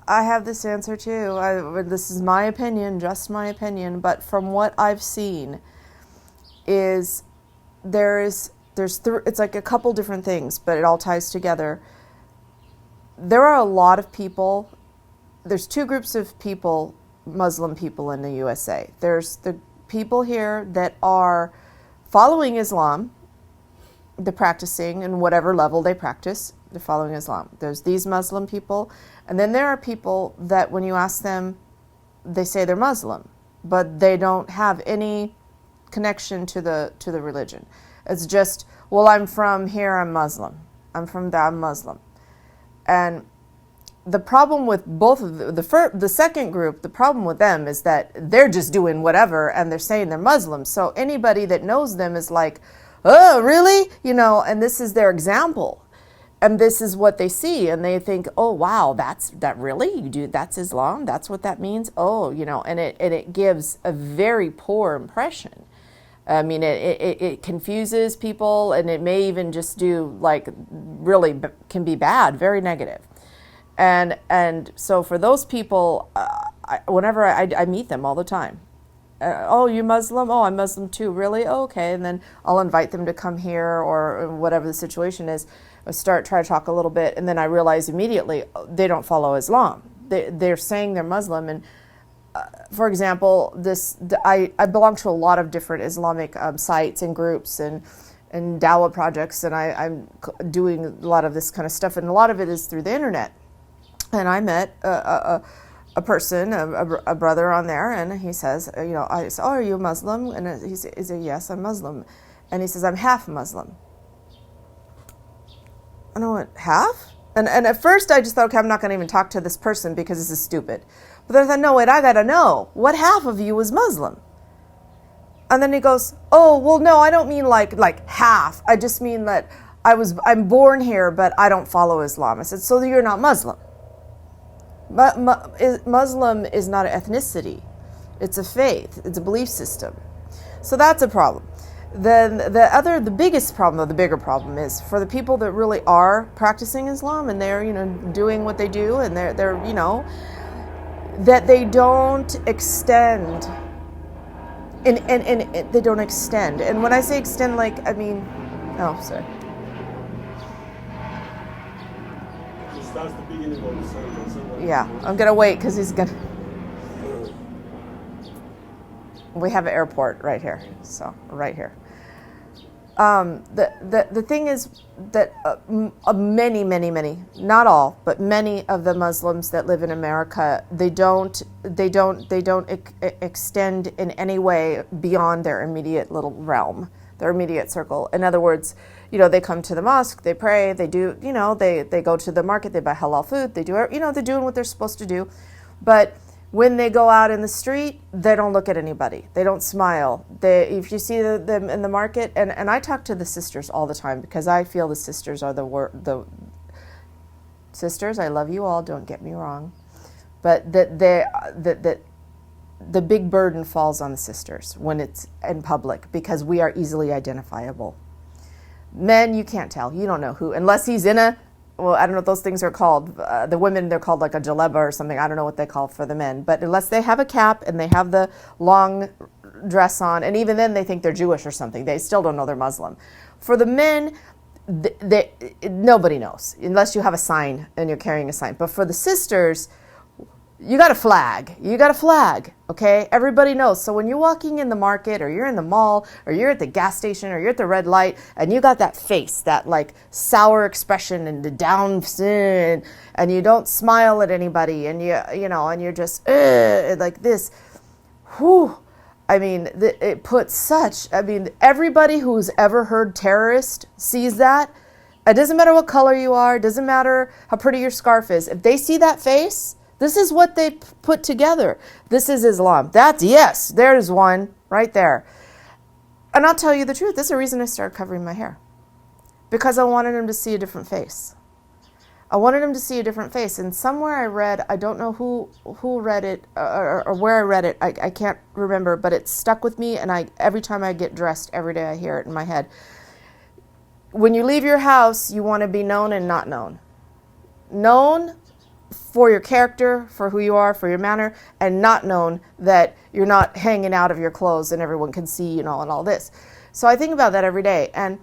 I have this answer too. This is my opinion, just my opinion. But from what I've seen, it's like a couple different things, but it all ties together. There are a lot of people. There's two groups of people. Muslim people in the USA. There's the people here that are following Islam, they're practicing in whatever level they practice, they're following Islam. There's these Muslim people, and then there are people that when you ask them, they say they're Muslim, but they don't have any connection to the religion. It's just, well, I'm from here, I'm Muslim. I'm from there, I'm Muslim. And the problem with both of the second group, the problem with them is that they're just doing whatever and they're saying they're Muslims. So anybody that knows them is like, oh, really? And this is their example. And this is what they see. And they think, oh, wow, that really? You do, that's Islam? That's what that means? Oh, and it gives a very poor impression. I mean, it confuses people, and it may even just do like really can be bad, very negative. And so for those people, whenever I meet them all the time, oh, you Muslim? Oh, I'm Muslim too. Really? Oh, okay. And then I'll invite them to come here or whatever the situation is. I try to talk a little bit, and then I realize immediately they don't follow Islam. They're saying they're Muslim. And for example, I belong to a lot of different Islamic sites and groups and dawah projects, and I'm doing a lot of this kind of stuff, and a lot of it is through the internet. And I met a person, a brother on there, and he says, I said, oh, are you Muslim? And he said, yes, I'm Muslim. And he says, I'm half Muslim. And I went, half? And at first I just thought, okay, I'm not going to even talk to this person because this is stupid. But then I thought, no, wait, I got to know. What half of you is Muslim? And then he goes, oh, well, no, I don't mean like half. I just mean that I'm born here, but I don't follow Islam. I said, so you're not Muslim. Muslim is not an ethnicity. It's a faith. It's a belief system. So that's a problem. Then the biggest problem, or the bigger problem, is for the people that really are practicing Islam and they're doing what they do, and they're that they don't extend. And they don't extend. And when I say extend, I mean, oh, sorry. That's the beginning of the sentence. Yeah, I'm gonna wait because he's gonna. We have an airport right here, so right here. The thing is that many, not all, but many of the Muslims that live in America, they don't extend in any way beyond their immediate little realm, their immediate circle. In other words, they come to the mosque, they pray, they do, they go to the market, they buy halal food, they do, they're doing what they're supposed to do. But When they go out in the street, they don't look at anybody. They don't smile. If you see them in the market, and I talk to the sisters all the time because I feel the sisters are the sisters. I love you all. Don't get me wrong, but the big burden falls on the sisters when it's in public because we are easily identifiable. Men, you can't tell. You don't know who, unless he's in a, well, I don't know what those things are called. The women, they're called like a jaleba or something. I don't know what they call for the men. But unless they have a cap and they have the long dress on, and even then they think they're Jewish or something. They still don't know they're Muslim. For the men, nobody knows unless you have a sign and you're carrying a sign. But for the sisters, you got a flag. You got a flag, okay? Everybody knows. So when you're walking in the market or you're in the mall or you're at the gas station or you're at the red light and you got that face, that like sour expression and the down and you don't smile at anybody and you know, and you're just like this, whew. I mean, it puts such, I mean, everybody who's ever heard terrorist sees that. It doesn't matter what color you are. It doesn't matter how pretty your scarf is. If they see that face, this is what they put together. This is Islam. Yes, there's one right there. And I'll tell you the truth. This is the reason I started covering my hair. Because I wanted him to see a different face. I wanted him to see a different face. And somewhere I read, I don't know who read it or where I read it. I can't remember, but it stuck with me. And every time I get dressed, every day I hear it in my head. When you leave your house, you want to be known and not known. Known for your character, for who you are, for your manner, and not known that you're not hanging out of your clothes and everyone can see, you know, and all this. So I think about that every day. And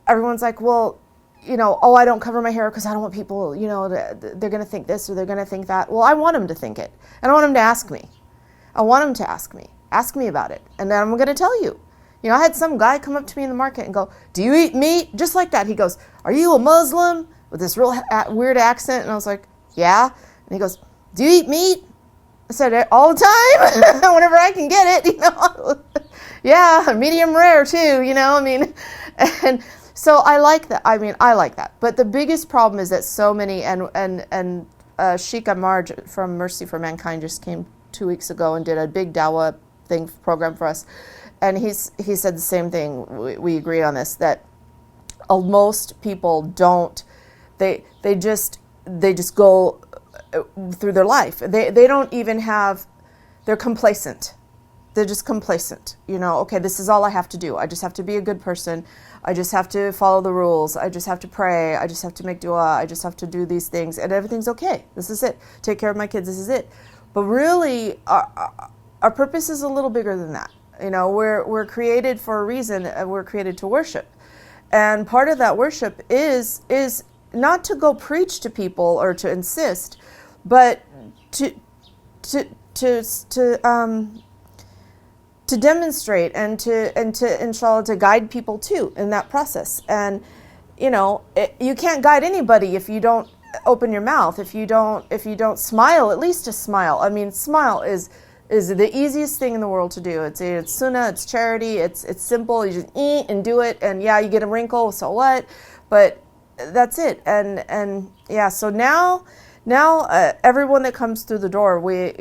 everyone's like, well, you know, oh, I don't cover my hair because I don't want people, you know, they're going to think this or they're going to think that. Well, I want them to think it. And I want them to ask me. I want them to ask me about it. And then I'm going to tell you. You know, I had some guy come up to me in the market and go, do you eat meat? Just like that. He goes, are you a Muslim? With this real weird accent. And I was like, yeah. And he goes, do you eat meat? I said, all the time, whenever I can get it, you know. Yeah, medium rare too, you know, I mean. And so I like that. I mean, I like that. But the biggest problem is that so many, and Sheikh Marj from Mercy for Mankind just came 2 weeks ago and did a big dawah program for us. And he said the same thing. We agree on this, that most people don't, they just go through their life. They don't even have, they're complacent. They're just complacent. You know, okay, this is all I have to do. I just have to be a good person. I just have to follow the rules. I just have to pray. I just have to make dua. I just have to do these things and everything's okay. This is it. Take care of my kids. This is it. But really, our purpose is a little bigger than that. You know, we're created for a reason. We're created to worship. And part of that worship is not to go preach to people or to insist, but to demonstrate and to inshallah to guide people too in that process. And you know, you can't guide anybody if you don't open your mouth, if you don't smile, at least just smile. I mean, smile is the easiest thing in the world to do. It's sunnah, it's charity, it's simple. You just eat and do it, and yeah, you get a wrinkle, so what? But that's it. And yeah, so now everyone that comes through the door, we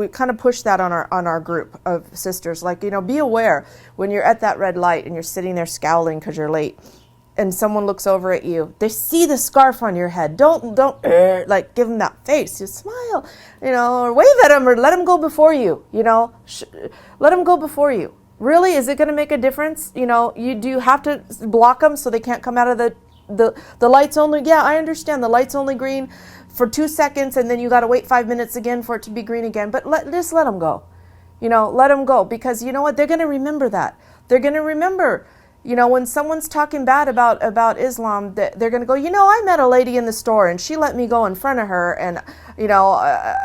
kind of push that on our group of sisters. Like, you know, be aware when you're at that red light and you're sitting there scowling because you're late, and someone looks over at you, they see the scarf on your head. Don't like give them that face. Just smile, you know, or wave at them, or let them go before you. You know, let them go before you. Really, is it going to make a difference? You know, do you have to block them so they can't come out of the lights only? Yeah, I understand the light's only green for 2 seconds, and then you got to wait 5 minutes again for it to be green again. But just let them go. You know, let them go, because you know what? They're going to remember that. They're going to remember. You know, when someone's talking bad about Islam, they're going to go, you know, I met a lady in the store and she let me go in front of her, and, you know,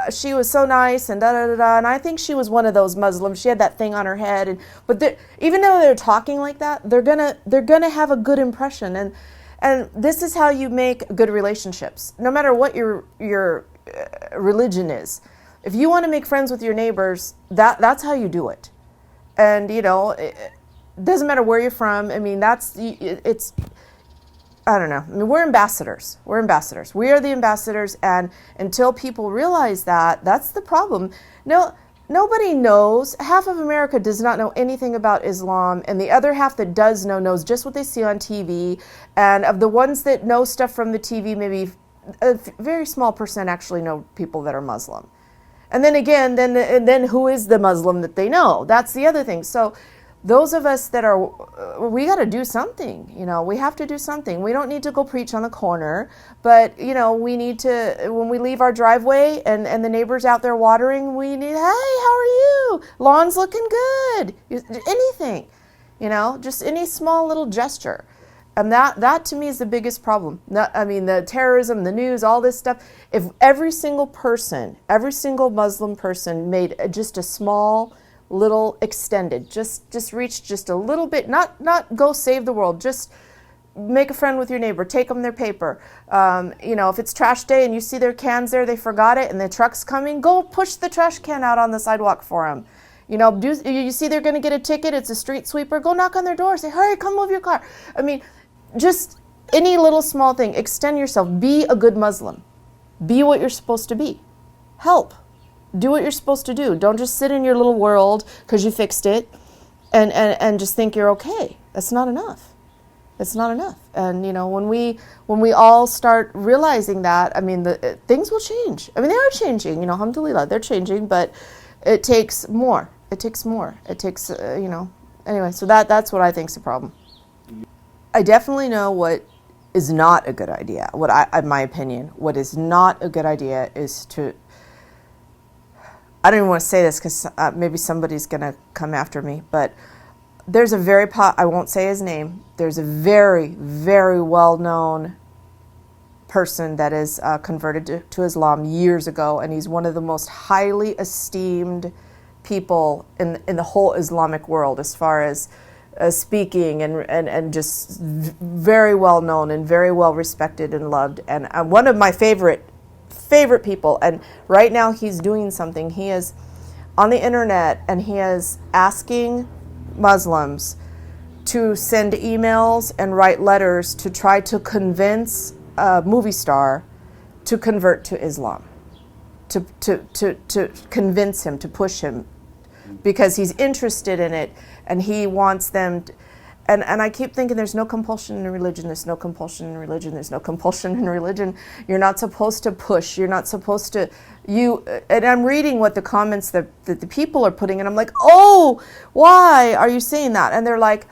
she was so nice and da-da-da-da, and I think she was one of those Muslims. She had that thing on her head. But even though they're talking like that, they're gonna have a good impression. And this is how you make good relationships, no matter what your religion is. If you want to make friends with your neighbors, that's how you do it. And, you know, doesn't matter where you're from. I mean, I don't know. I mean, we're ambassadors. We're ambassadors. We are the ambassadors, and until people realize that, that's the problem. No, nobody knows. Half of America does not know anything about Islam, and the other half that does know knows just what they see on TV. And of the ones that know stuff from the TV, maybe a very small percent actually know people that are Muslim. And then again, then who is the Muslim that they know? That's the other thing. So those of us that are, we got to do something, you know, we have to do something. We don't need to go preach on the corner, but, you know, we need to, when we leave our driveway and the neighbor's out there watering, we need, hey, how are you? Lawn's looking good. Anything, you know, just any small little gesture. And that to me is the biggest problem. I mean, the terrorism, the news, all this stuff. If every single person, every single Muslim person made just a small little extended, just reach just a little bit, not go save the world, just make a friend with your neighbor, take them their paper. You know, if it's trash day and you see their cans there, they forgot it and the truck's coming, go push the trash can out on the sidewalk for them. You know, you see they're going to get a ticket, it's a street sweeper, go knock on their door, say, hurry, come move your car. I mean, just any little small thing, extend yourself, be a good Muslim. Be what you're supposed to be. Help. Do what you're supposed to do. Don't just sit in your little world because you fixed it and just think you're okay. That's not enough. It's not enough. And, you know, when we all start realizing that, I mean, things will change. I mean, they are changing, you know, alhamdulillah, they're changing, but it takes more. It takes more. It takes, you know, anyway, so that's what I think is the problem. I definitely know what is not a good idea. In my opinion, what is not a good idea is to, I don't even want to say this because maybe somebody's going to come after me, but there's a I won't say his name, there's a very, very well-known person that is converted to Islam years ago, and he's one of the most highly esteemed people in the whole Islamic world as far as speaking and just very well known and very well respected and loved, and one of my favorite people. And right now he's doing something. He is on the internet and he is asking Muslims to send emails and write letters to try to convince a movie star to convert to Islam, to convince him, to push him, because he's interested in it and he wants them to, and I keep thinking there's no compulsion in religion, there's no compulsion in religion, there's no compulsion in religion. You're not supposed to push, you're not supposed to, and I'm reading what the comments that the people are putting, and I'm like, oh, why are you saying that? And they're like,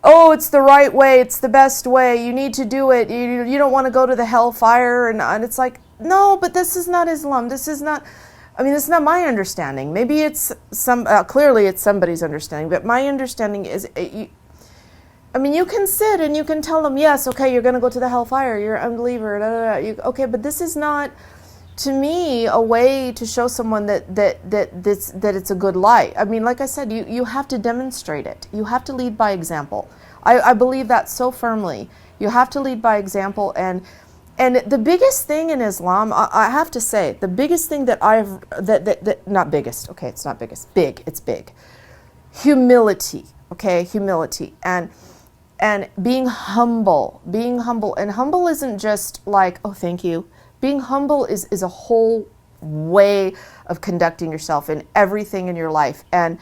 oh, it's the right way, it's the best way, you need to do it, you don't want to go to the hellfire, and it's like, no, but this is not Islam, this is not, I mean, this is not my understanding. Maybe it's clearly it's somebody's understanding, but my understanding is, I mean, you can sit and you can tell them, yes, okay, you're going to go to the hellfire, you're an unbeliever, okay, but this is not, to me, a way to show someone that it's a good light. I mean, like I said, you have to demonstrate it. You have to lead by example. I believe that so firmly. You have to lead by example, and the biggest thing in Islam, I have to say, the biggest thing that not biggest, okay, it's not biggest, big, it's big. Humility, okay, humility, and being humble, and humble isn't just like, oh, thank you. Being humble is a whole way of conducting yourself in everything in your life, and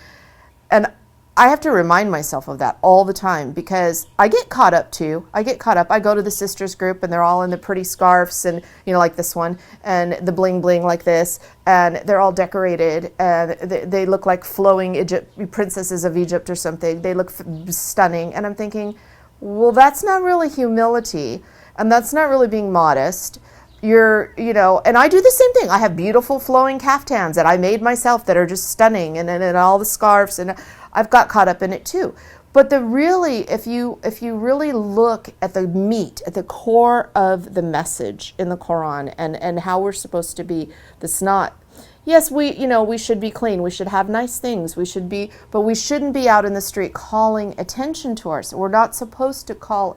I have to remind myself of that all the time, because I get caught up too. I go to the sisters group and they're all in the pretty scarves and, you know, like this one, and the bling bling like this, and they're all decorated and they look like flowing princesses of Egypt or something. They look stunning, and I'm thinking, well, that's not really humility, and that's not really being modest. You know, and I do the same thing. I have beautiful flowing caftans that I made myself that are just stunning, and all the scarves, and I've got caught up in it too. But if you really look at the meat, at the core of the message in the Quran and how we're supposed to be, that's not, yes, we should be clean, we should have nice things, but we shouldn't be out in the street calling attention to ourselves. We're not supposed to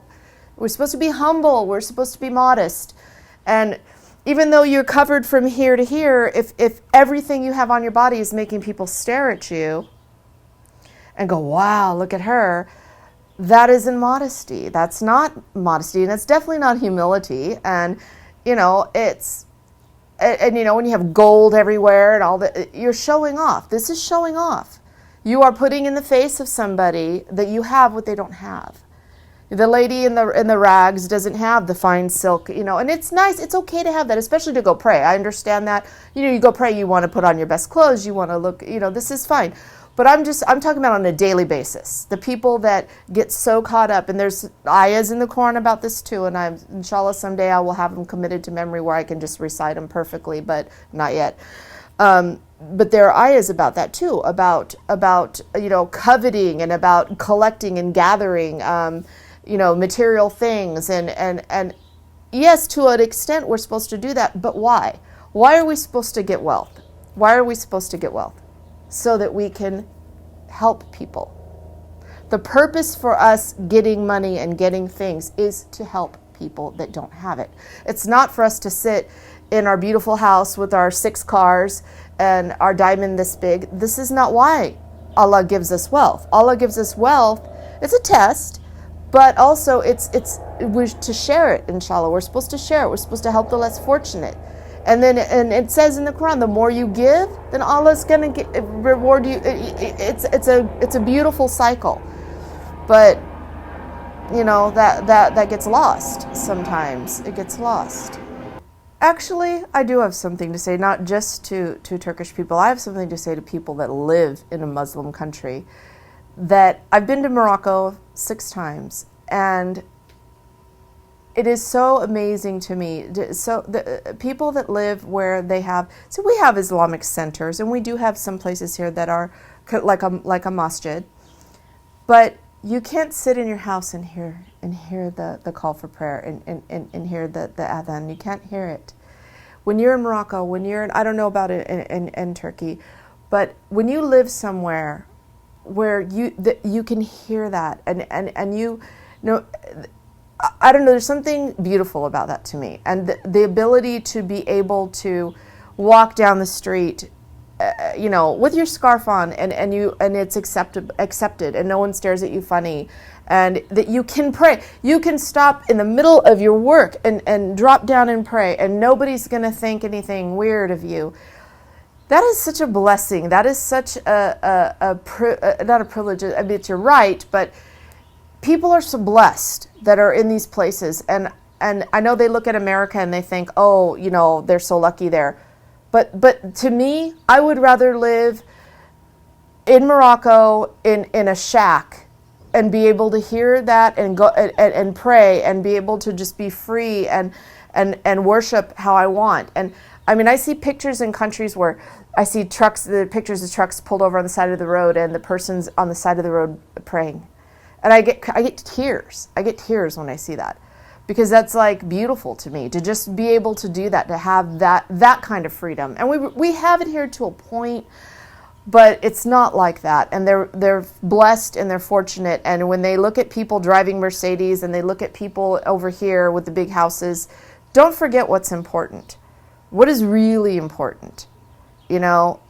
we're supposed to be humble, we're supposed to be modest. And even though you're covered from here to here, if everything you have on your body is making people stare at you and go, wow, look at her, that isn't modesty. That's not modesty, and it's definitely not humility. And, you know, and you know, when you have gold everywhere and all that, you're showing off. This is showing off. You are putting in the face of somebody that you have what they don't have. The lady in the rags doesn't have the fine silk, you know, and it's nice. It's okay to have that, especially to go pray. I understand that. You know, you go pray, you want to put on your best clothes, you want to look, you know, this is fine. But I'm talking about on a daily basis. The people that get so caught up, and there's ayahs in the Quran about this too, and inshallah someday I will have them committed to memory where I can just recite them perfectly, but not yet. But there are ayahs about that too, about you know, coveting and about collecting and gathering, you know, material things, and yes, to an extent we're supposed to do that, but why? Why are we supposed to get wealth? Why are we supposed to get wealth? So that we can help people. The purpose for us getting money and getting things is to help people that don't have it. It's not for us to sit in our beautiful house with our 6 cars and our diamond this big. This is not why Allah gives us wealth. Allah gives us wealth. It's a test, but also we're to share it, inshallah. We're supposed to share it. We're supposed to help the less fortunate. And it says in the Quran, the more you give, then Allah's going to reward you. It's a beautiful cycle. But, you know, that gets lost sometimes. It gets lost. Actually, I do have something to say, not just to Turkish people. I have something to say to people that live in a Muslim country. That I've been to Morocco 6 times, and it is so amazing to me. So the people that live where they have, so we have Islamic centers, and we do have some places here that are like a masjid, but you can't sit in your house and hear the call for prayer and hear the adhan. You can't hear it. When you're in Morocco, I don't know about it in Turkey, but when you live somewhere where you can hear that, and you know, I don't know, there's something beautiful about that to me. And the ability to be able to walk down the street, you know, with your scarf on, and it's accepted, and no one stares at you funny, and that you can pray. You can stop in the middle of your work and drop down and pray, and nobody's going to think anything weird of you. That is such a blessing. That is such not a privilege. I mean, it's your right, but people are so blessed that are in these places, and I know they look at America and they think, oh, you know, they're so lucky there, but to me, I would rather live in Morocco in a shack and be able to hear that and go and pray and be able to just be free and worship how I want. And I mean, I see pictures in countries where I see the pictures of trucks pulled over on the side of the road, and the person's on the side of the road praying. And I get tears. I get tears when I see that, because that's like beautiful to me, to just be able to do that, to have that kind of freedom. And we have it here to a point, but it's not like that. And they're blessed and they're fortunate. And when they look at people driving Mercedes and they look at people over here with the big houses, don't forget what's important. What is really important? You know,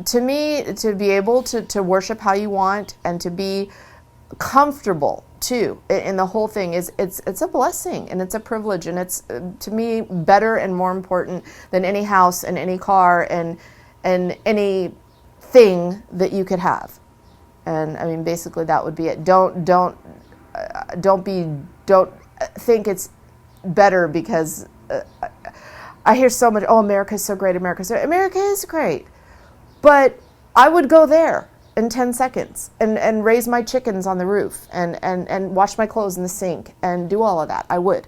to me, to be able to worship how you want and to be comfortable too in the whole thing it's a blessing, and it's a privilege, and it's to me better and more important than any house and any car and any thing that you could have. And I mean, basically that would be it. Don't think it's better because I hear so much, oh, America's so great, America is great, but I would go there in 10 seconds and raise my chickens on the roof and wash my clothes in the sink and do all of that. I would,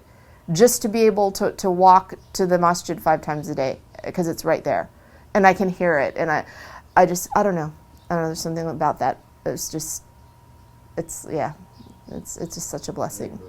just to be able to walk to the masjid 5 times a day, because it's right there and I can hear it. And I don't know, there's something about that. It's just such a blessing.